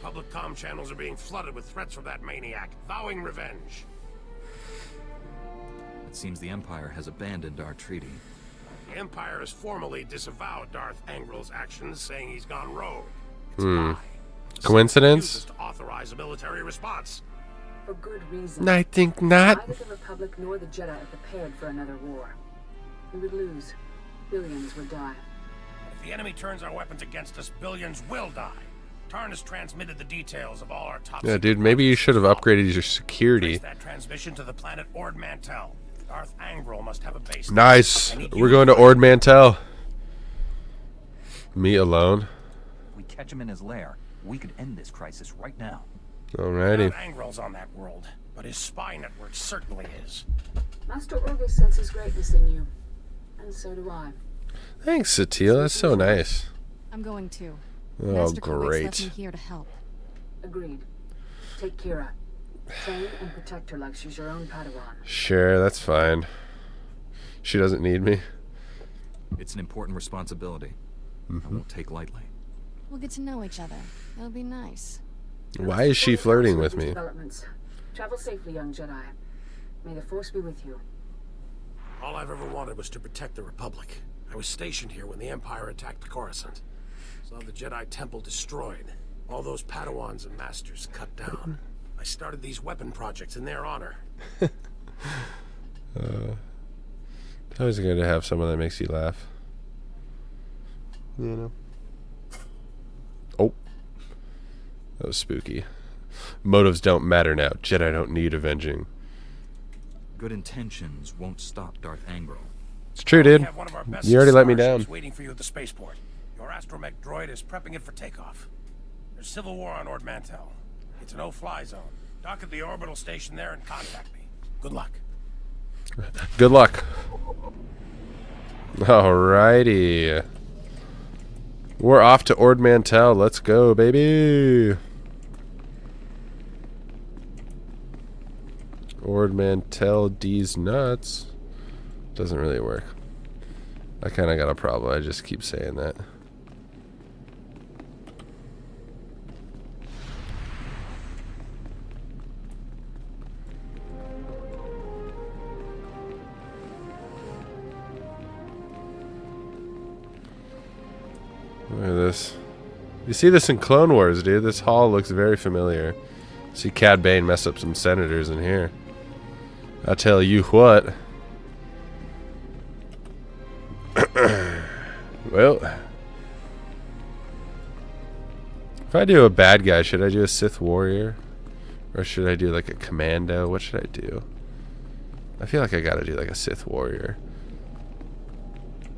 Public comm channels are being flooded with threats from that maniac, vowing revenge. It seems the Empire has abandoned our treaty. The Empire has formally disavowed Darth Angril's actions, saying he's gone rogue. It's a lie. Coincidence? To authorize a military response. For good reason. I think not. Neither the Republic nor the Jedi are prepared for another war. We would lose. Billions would die. If the enemy turns our weapons against us, billions will die. Tarn transmitted the details of all our top. Yeah, dude, maybe you should have upgraded your security. Trace that transmission to the planet Ord Mantell. Darth Angril must have a base. Nice. We're going to Ord Mantell. Me alone. If we catch him in his lair, we could end this crisis right now. Alrighty. Angril's on that world, but his spy network certainly is. Master Orgus senses greatness in you, and so do I. Thanks, Satil. That's so nice. I'm going to. Oh, Master Kowitz left me great. here to help. Agreed. Take Kira. Train and protect her like she's your own Padawan. Sure, that's fine. She doesn't need me. It's an important responsibility. I won't take lightly. We'll get to know each other. That'll be nice. Why is she flirting with me? Developments. Travel safely, young Jedi. May the Force be with you. All I've ever wanted was to protect the Republic. I was stationed here when the Empire attacked Coruscant. Saw the Jedi Temple destroyed. All those Padawans and Masters cut down. I started these weapon projects in their honor. It's always good to have someone that makes you laugh. You know? Oh. That was spooky. Motives don't matter now. Jedi don't need avenging. Good intentions won't stop Darth Angril. It's true, dude. We have one of our best You already let me starships down. waiting for you at the spaceport. Your astromech droid is prepping it for takeoff. There's civil war on Ord Mantell. It's a no-fly zone. Dock at the orbital station there and contact me. Good luck. Good luck. Alrighty. We're off to Ord Mantell. Let's go, baby. Ord Mantell D's nuts. Doesn't really work. I kind of got a problem. I just keep saying that. You see this in Clone Wars, dude. This hall looks very familiar. See Cad Bane mess up some senators in here. I'll tell you what. Well, if I do a bad guy, should I do a Sith warrior? Or should I do like a commando? What should I do? I feel like I gotta do like a Sith warrior.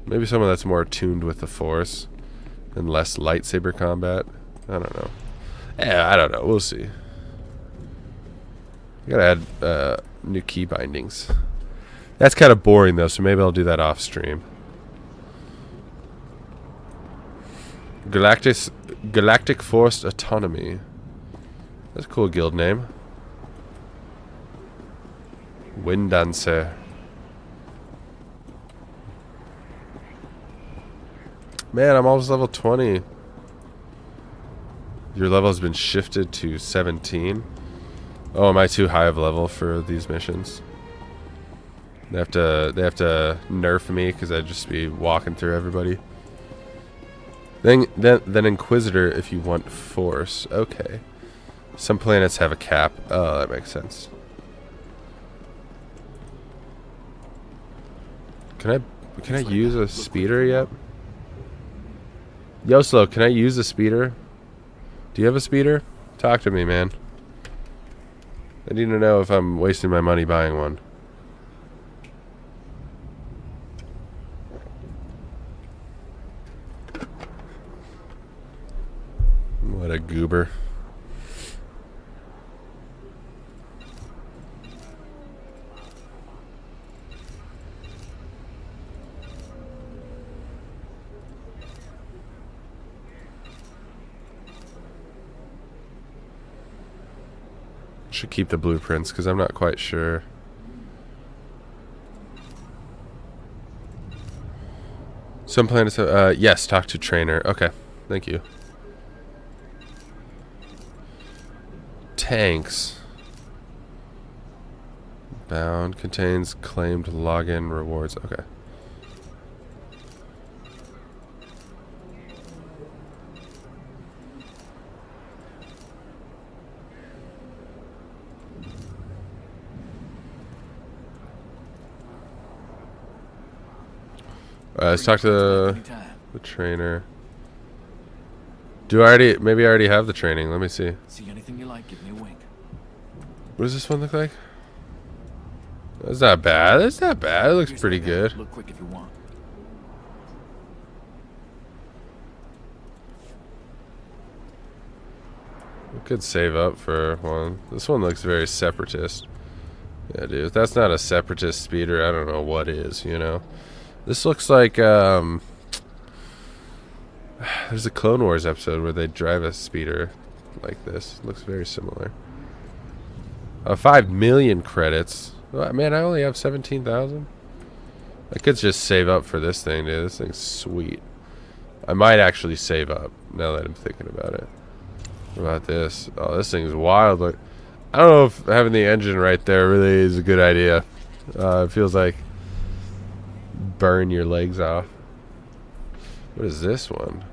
Maybe someone that's more attuned with the Force and less lightsaber combat. I don't know. Yeah, I don't know. We'll see. I gotta add new key bindings. That's kind of boring though, so maybe I'll do that off stream. Galactic Force Autonomy. That's a cool guild name. Wind Dancer. Man, I'm almost level 20. Your level has been shifted to 17. Oh, am I too high of level for these missions? They have to nerf me because I'd just be walking through everybody. Then Inquisitor if you want Force. Okay. Some planets have a cap. Oh, that makes sense. Can I use a speeder yet? Yoslo, can I use a speeder? Do you have a speeder? Talk to me, man. I need to know if I'm wasting my money buying one. What a goober. Should keep the blueprints because I'm not quite sure. Some planets have, yes, talk to trainer. Okay, thank you. Tanks. Bound contains claimed login rewards. Okay. Let's talk to the trainer. Maybe I already have the training. Let me see. See anything you like, give me a wink. What does this one look like? That's not bad. That's not bad. It looks pretty good. Look quick if you want. We could save up for one. This one looks very separatist. Yeah, dude. If that's not a separatist speeder, I don't know what is, you know? This looks like, there's a Clone Wars episode where they drive a speeder like this. It looks very similar. 5 million credits. Oh, man, I only have 17,000. I could just save up for this thing, dude. This thing's sweet. I might actually save up now that I'm thinking about it. What about this? Oh, this thing's wild. Like, I don't know if having the engine right there really is a good idea. It feels like burn your legs off. What is this one?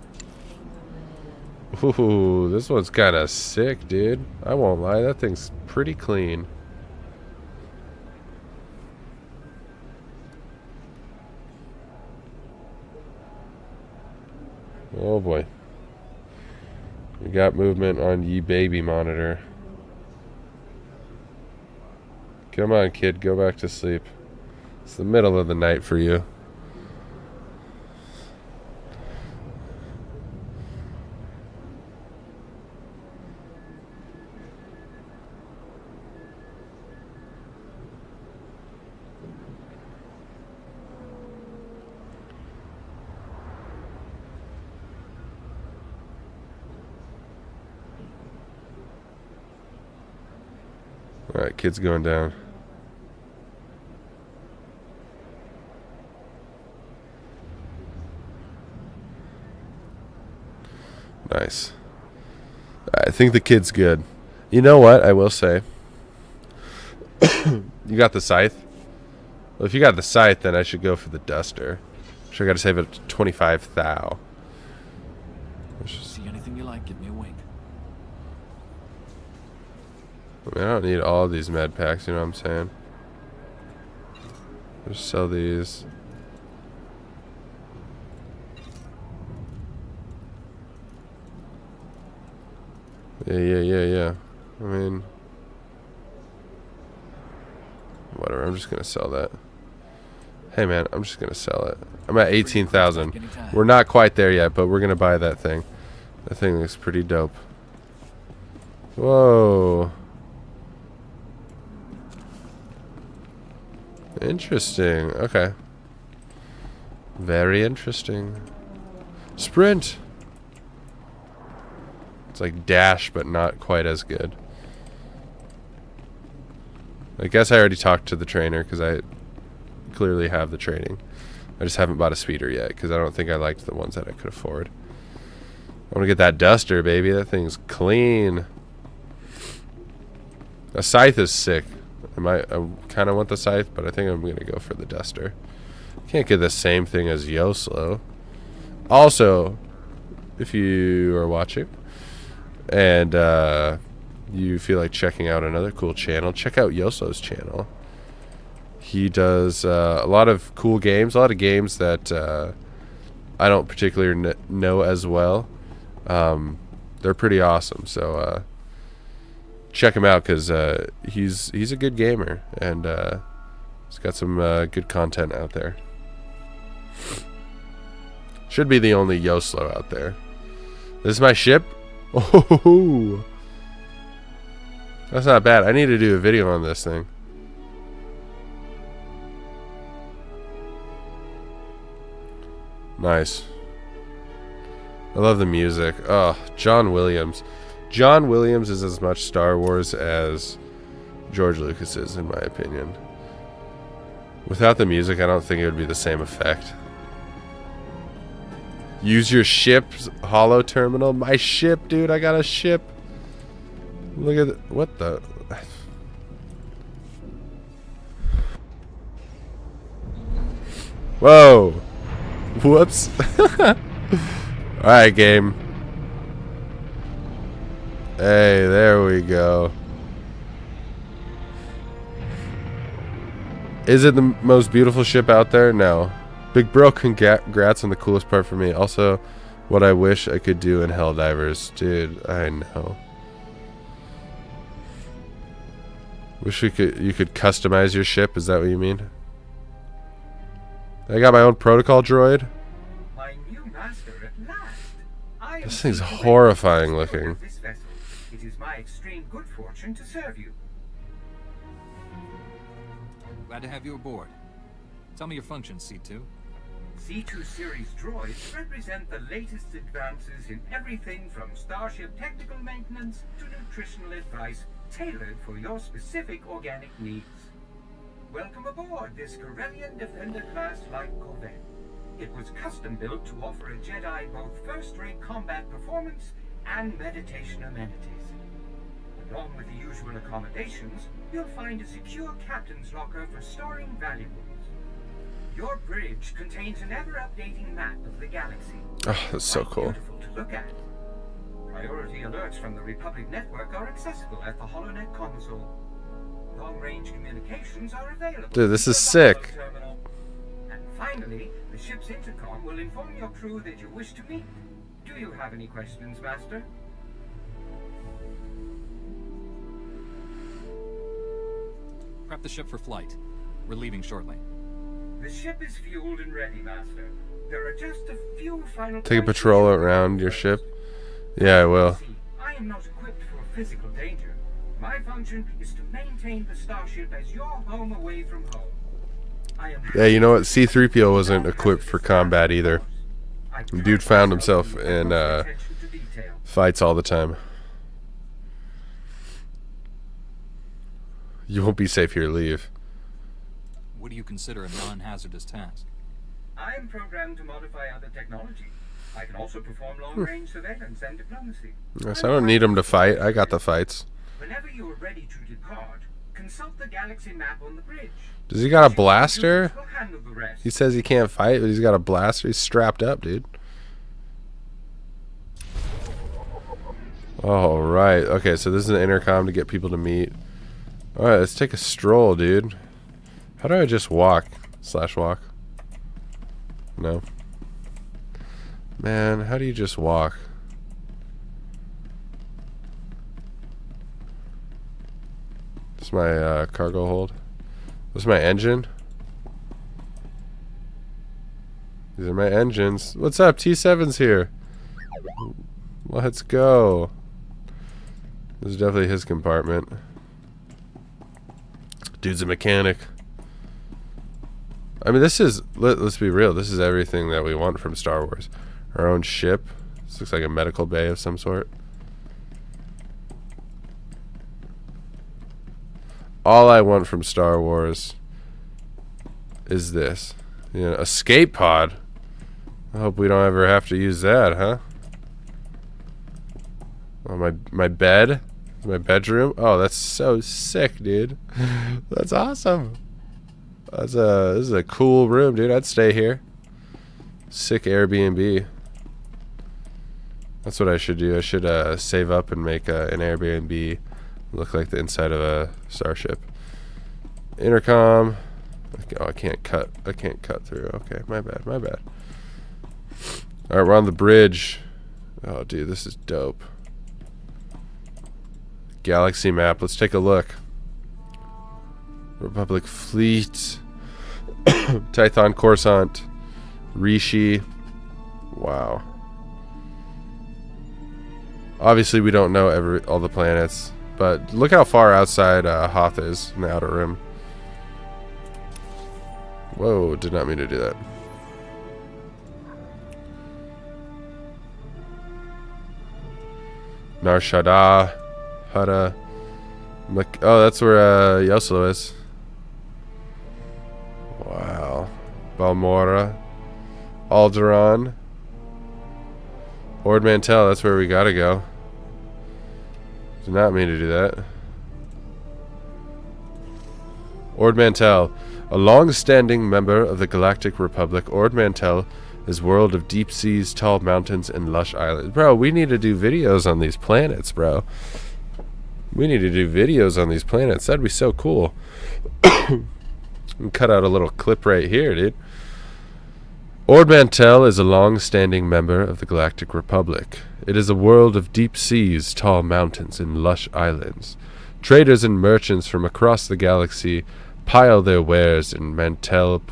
Ooh, this one's kind of sick, dude. I won't lie, that thing's pretty clean. Oh boy. We got movement on ye baby monitor. Come on, kid, go back to sleep. It's the middle of the night for you. Alright, kid's going down. Nice. I think the kid's good. You know what? I will say. You got the scythe? Well, if you got the scythe, then I should go for the duster. Sure, I got to save it to 25 thou. See anything you like? I mean, I don't need all of these med packs, you know what I'm saying? Just sell these. Yeah. I mean, whatever, I'm just gonna sell that. Hey man, I'm just gonna sell it. I'm at 18,000. We're not quite there yet, but we're gonna buy that thing. That thing looks pretty dope. Whoa. Interesting. Okay. Very interesting. Sprint. It's like dash, but not quite as good. I guess I already talked to the trainer because I clearly have the training. I just haven't bought a speeder yet because I don't think I liked the ones that I could afford. I want to get that duster, baby. That thing's clean. A scythe is sick. I kind of want the scythe, but I think I'm going to go for the duster. Can't get the same thing as Yoslo. Also, if you are watching and you feel like checking out another cool channel, check out Yoslo's channel. He does a lot of cool games, a lot of games that I don't particularly know as well. They're pretty awesome, so check him out because he's a good gamer and he's got some good content out there. Should be the only Yoslo out there. This is my ship. Oh, that's not bad. I need to do a video on this thing. Nice. I love the music. Oh, John Williams. John Williams is as much Star Wars as George Lucas is, in my opinion. Without the music, I don't think it would be the same effect. Use your ship's holo terminal. My ship, dude. I got a ship. Look at it. What the... Whoa. Whoops. Alright, game. Hey, there we go. Is it the most beautiful ship out there? No. Big bro, congrats on the coolest part for me. Also, what I wish I could do in Helldivers. Dude, I know. Wish you could customize your ship. Is that what you mean? I got my own protocol droid. My new master at last. This thing's horrifying looking. This vessel. It is my extreme good fortune to serve you. Glad to have you aboard. Tell me your functions, C2. C2 series droids represent the latest advances in everything from starship technical maintenance to nutritional advice tailored for your specific organic needs. Welcome aboard this Corellian Defender-class light corvette. It was custom built to offer a Jedi both first-rate combat performance and meditation amenities. Along with the usual accommodations, you'll find a secure captain's locker for storing valuables. Your bridge contains an ever-updating map of the galaxy. Oh, that's so cool. Beautiful to look at. Priority alerts from the Republic network are accessible at the HoloNet console. Long-range communications are available. Dude, this is sick. And finally, the ship's intercom will inform your crew that you wish to meet. Do you have any questions, Master? Prep the ship for flight. We're leaving shortly. The ship is fueled and ready, Master. There are just a few final... Take a patrol around your ship. Yeah, I will. I am not equipped for physical danger. My function is to maintain the starship as your home away from home. Yeah, you know what? C-3PO wasn't equipped for combat either. Dude found himself in fights all the time. You won't be safe here. Leave. What do you consider a non-hazardous task? I am programmed to modify other technology. I can also perform long-range surveillance and diplomacy. Yes, I don't need him to fight. I got the fights. Whenever you are ready to depart, consult the galaxy map on the bridge. Does he got a blaster? He says he can't fight, but he's got a blaster. He's strapped up, dude. All right. Okay, so this is an intercom to get people to meet. All right, let's take a stroll, dude. How do I just walk? /walk? No. Man, how do you just walk? This is my cargo hold. This is my engine. These are my engines. What's up? T7's here. Let's go. This is definitely his compartment. Dude's a mechanic. I mean, this is, let's be real, this is everything that we want from Star Wars. Our own ship. This looks like a medical bay of some sort. All I want from Star Wars is this. You know, escape pod. I hope we don't ever have to use that, huh? Oh, my bed? My bedroom? Oh, that's so sick, dude. That's awesome. This is a cool room, dude. I'd stay here. Sick Airbnb. That's what I should do. I should save up and make an Airbnb look like the inside of a starship. Intercom. Oh, I can't cut through. Okay, my bad. Alright, we're on the bridge. Oh, dude, this is dope. Galaxy map. Let's take a look. Republic fleet. Tython, Coruscant, Rishi. Wow. Obviously, we don't know all the planets, but look how far outside Hoth is in the outer rim. Whoa, did not mean to do that. Nar Shaddaa, Hutta. Oh, that's where Yoslo is. Wow. Balmora. Alderaan. Ord Mantell, that's where we gotta go. Did not mean to do that. Ord Mantell. A long-standing member of the Galactic Republic, Ord Mantell is world of deep seas, tall mountains, and lush islands. Bro, we need to do videos on these planets, bro. We need to do videos on these planets. That'd be so cool. And cut out a little clip right here, dude. Ord Mantell is a long-standing member of the Galactic Republic. It is a world of deep seas, tall mountains, and lush islands. Traders and merchants from across the galaxy pile their wares in Mantellian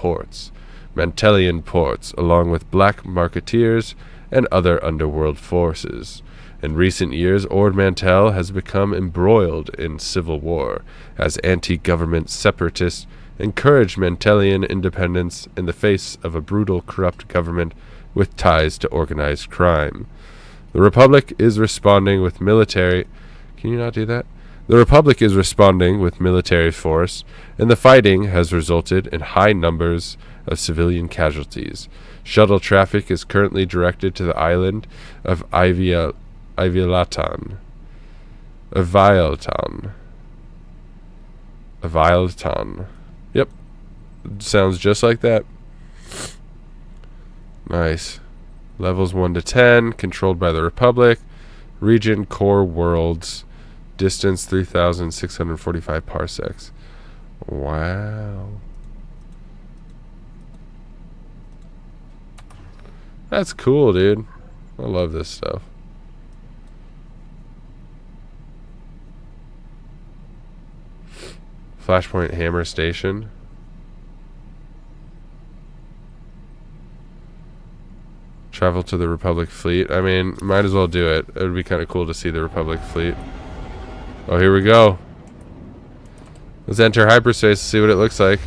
ports, along with black marketeers and other underworld forces. In recent years, Ord Mantell has become embroiled in civil war, as anti-government separatists encourage Mantellian independence in the face of a brutal, corrupt government with ties to organized crime. The Republic is responding with military... Can you not do that? The Republic is responding with military force, and the fighting has resulted in high numbers of civilian casualties. Shuttle traffic is currently directed to the island of Avialton. Yep. Sounds just like that. Nice. Levels 1 to 10, controlled by the Republic. Region, core worlds. Distance 3,645 parsecs. Wow. That's cool, dude. I love this stuff. Flashpoint Hammer Station. Travel to the Republic fleet. I mean, might as well do it. It would be kind of cool to see the Republic fleet. Oh, here we go. Let's enter hyperspace to see what it looks like.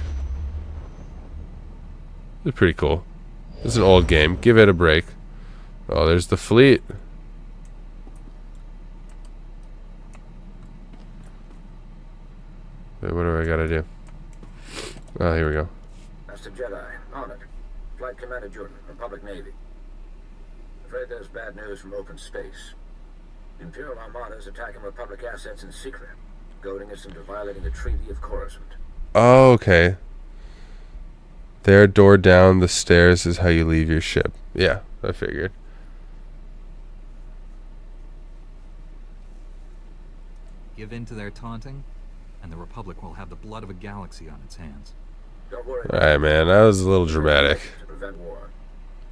It's pretty cool. It's an old game. Give it a break. Oh, there's the fleet. Wait, what do I gotta do? Oh, here we go. Master Jedi, on it. Flight Commander Jordan, Republic Navy. Afraid there's bad news from open space. Imperial Armada's attacking Republic assets in secret, goading us into violating the Treaty of Coruscant. Oh, okay. There, door down, the stairs is how you leave your ship. Yeah, I figured. Give in to their taunting, and the Republic will have the blood of a galaxy on its hands. Don't worry. Alright, man, that was a little dramatic. To prevent war.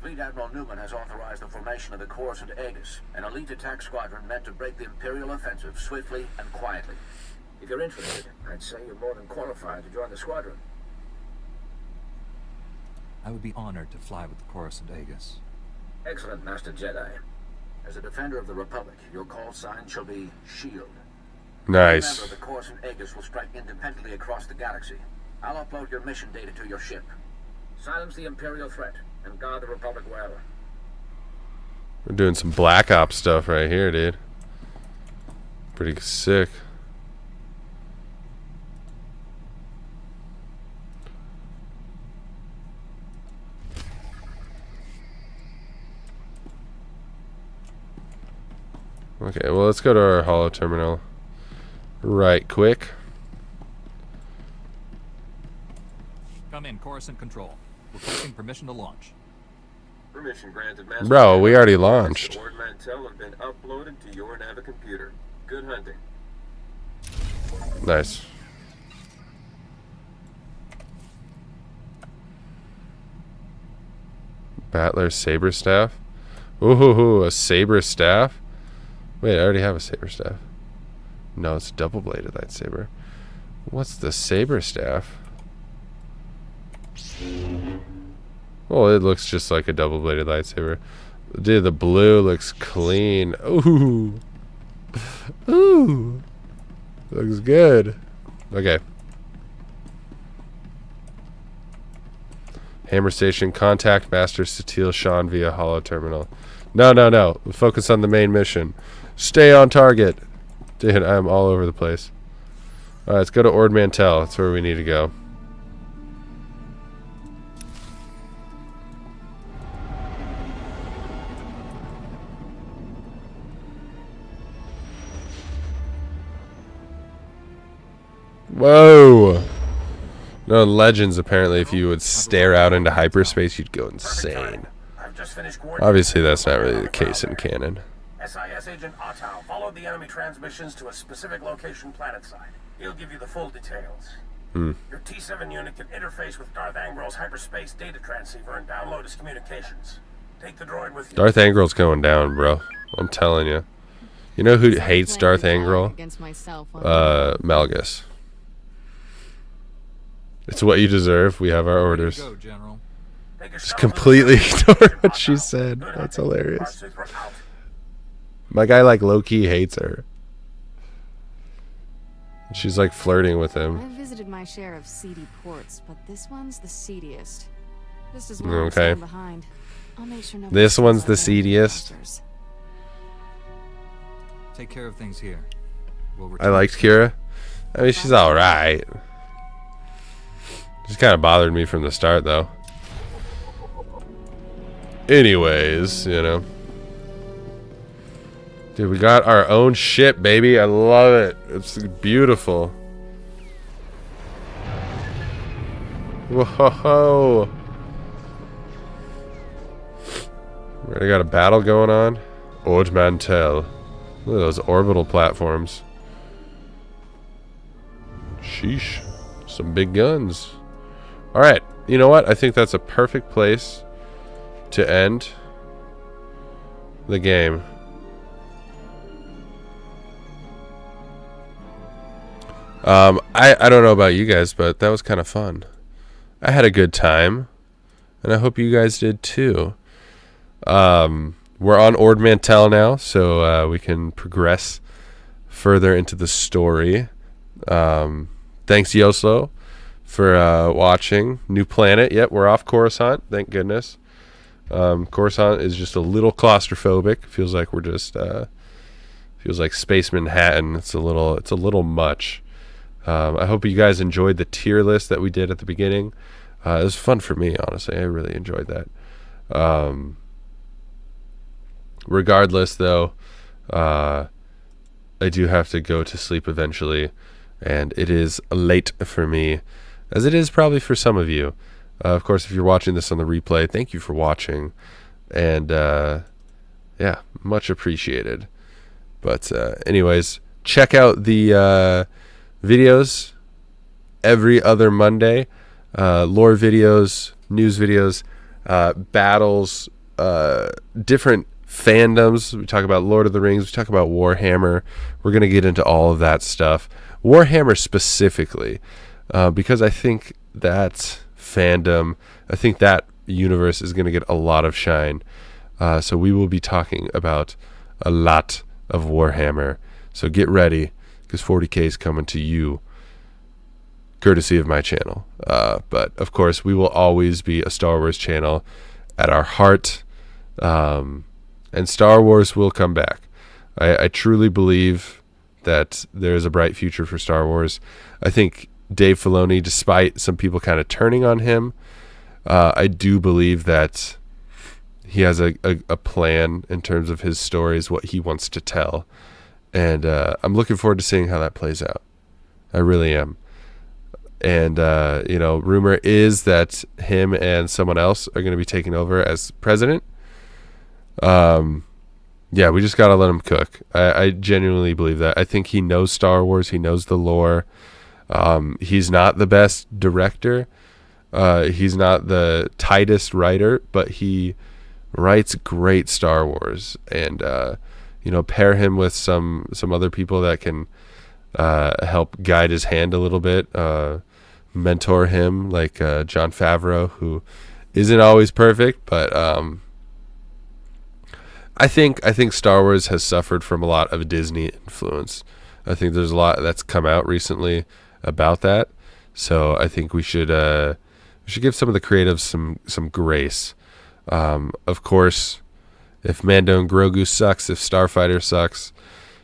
Fleet Admiral Newman has authorized the formation of the Coruscant Aegis, an elite attack squadron meant to break the Imperial offensive swiftly and quietly. If you're interested, I'd say you're more than qualified to join the squadron. I would be honored to fly with the Coruscant Aegis. Excellent, Master Jedi. As a defender of the Republic, your call sign shall be SHIELD. Nice. Remember, the Coruscant Aegis will strike independently across the galaxy. I'll upload your mission data to your ship. Silence the Imperial threat and guard the Republic well. We're doing some Black Ops stuff right here, dude. Pretty sick. Okay, well, let's go to our holo terminal right quick. Come in, Coruscant Control. Requesting permission to launch. Permission granted, Master. Bro, we already launched. Ord Mantell have been uploaded to your Navicomputer. Good hunting. Nice. Battler saber staff. Ooh, a saber staff. Wait, I already have a saber staff. No, it's a double-bladed lightsaber. What's the saber staff? Well, it looks just like a double-bladed lightsaber. Dude, the blue looks clean. Ooh. Ooh. Looks good. Okay. Hammer Station, contact Master Satil Shan via holo terminal. No. Focus on the main mission. Stay on target. Dude, I'm all over the place. Alright, let's go to Ord Mantell. That's where we need to go. Whoa! No, in Legends, apparently, if you would stare out into hyperspace, you'd go insane. Obviously, that's not really the case in canon. SIS Agent Ottow followed the enemy transmissions to a specific location planetside. He'll give you the full details. Your T7 unit can interface with Darth Angrel's hyperspace data transceiver and download his communications. Take the droid with you. Darth Angrel's going down, bro. I'm telling you. You know who hates Darth Angrel? Malgus. It's what you deserve. We have our orders. Go, General. Just completely ignored what she said. That's hilarious. My guy, like, low-key hates her. She's, like, flirting with him. I've visited my share of seedy ports, but this one's the seediest. Just as Okay. behind. I'll make sure This one's the seediest. Take care of things here. We'll I liked Kira. I mean, she's alright. She's kind of bothered me from the start, though. Anyways, you know. Dude, we got our own ship, baby. I love it. It's beautiful. Whoa. We already got a battle going on. Ord Mantell. Look at those orbital platforms. Sheesh. Some big guns. Alright. You know what? I think that's a perfect place to end the game. I don't know about you guys, but that was kind of fun. I had a good time, and I hope you guys did too. We're on Ord Mantell now, so we can progress further into the story. Thanks, Yoslo, for watching. New planet. Yep, we're off Coruscant. Thank goodness. Coruscant is just a little claustrophobic. Feels like we're just feels like Space Manhattan. It's a little much. I hope you guys enjoyed the tier list that we did at the beginning. It was fun for me, honestly. I really enjoyed that. Regardless, though, I do have to go to sleep eventually, and it is late for me, as it is probably for some of you. Of course, if you're watching this on the replay, thank you for watching, and yeah, much appreciated. But anyways, check out the videos every other Monday. Lore videos, news videos, battles, different fandoms. We talk about Lord of the Rings. We talk about Warhammer. We're going to get into all of that stuff. Warhammer specifically, because I think that fandom, I think that universe is going to get a lot of shine. So we will be talking about a lot of Warhammer. So get ready, because 40K is coming to you, courtesy of my channel. But of course, we will always be a Star Wars channel at our heart. And Star Wars will come back. I truly believe that there is a bright future for Star Wars. I think Dave Filoni, despite some people kind of turning on him, I do believe that he has a plan in terms of his stories, what he wants to tell. And I'm looking forward to seeing how that plays out. I really am. And, rumor is that him and someone else are going to be taking over as president. Yeah, we just got to let him cook. I genuinely believe that. I think he knows Star Wars. He knows the lore. He's not the best director. He's not the tightest writer, but he writes great Star Wars. And, pair him with some other people that can help guide his hand a little bit, mentor him, like Jon Favreau, who isn't always perfect, but I think Star Wars has suffered from a lot of Disney influence. I think there's a lot that's come out recently about that. So I think we should give some of the creatives some grace. Of course, if Mando and Grogu sucks, if Starfighter sucks,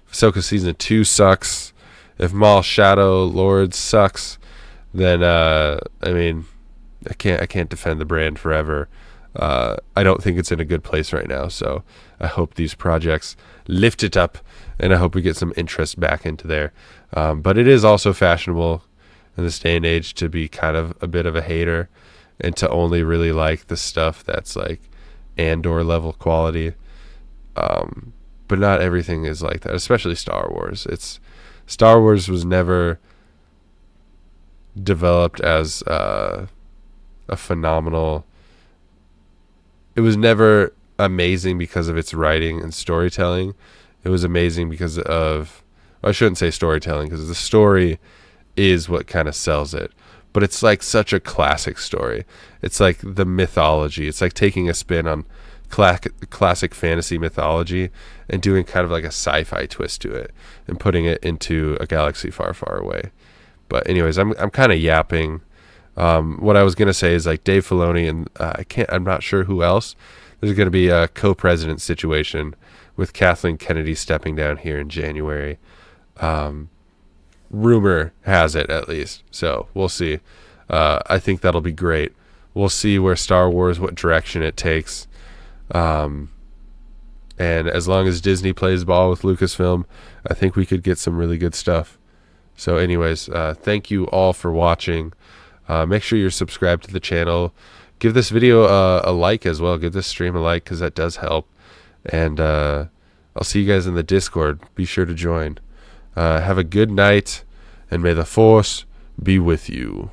if Ahsoka Season 2 sucks, if Maul Shadow Lord sucks, then I can't defend the brand forever. I don't think it's in a good place right now, so I hope these projects lift it up, and I hope we get some interest back into there. But it is also fashionable in this day and age to be kind of a bit of a hater and to only really like the stuff that's like Andor level quality. But not everything is like that, especially Star Wars. Star Wars was never developed as a phenomenal. It was never amazing because of its writing and storytelling. It was amazing because of, I shouldn't say storytelling, because the story is what kind of sells it. But it's like such a classic story. It's like the mythology. It's like taking a spin on classic fantasy mythology and doing kind of like a sci-fi twist to it and putting it into a galaxy far, far away. But anyways, I'm kind of yapping. What I was going to say is like Dave Filoni and I'm not sure who else. There's going to be a co-president situation with Kathleen Kennedy stepping down here in January. Rumor has it, at least. So we'll see. I think that'll be great. We'll see where Star Wars, what direction it takes. And as long as Disney plays ball with Lucasfilm, I think we could get some really good stuff. So anyways, thank you all for watching. Make sure you're subscribed to the channel. Give this video a like as well. Give this stream a like, because that does help. And I'll see you guys in the Discord. Be sure to join. Have a good night, and may the Force be with you.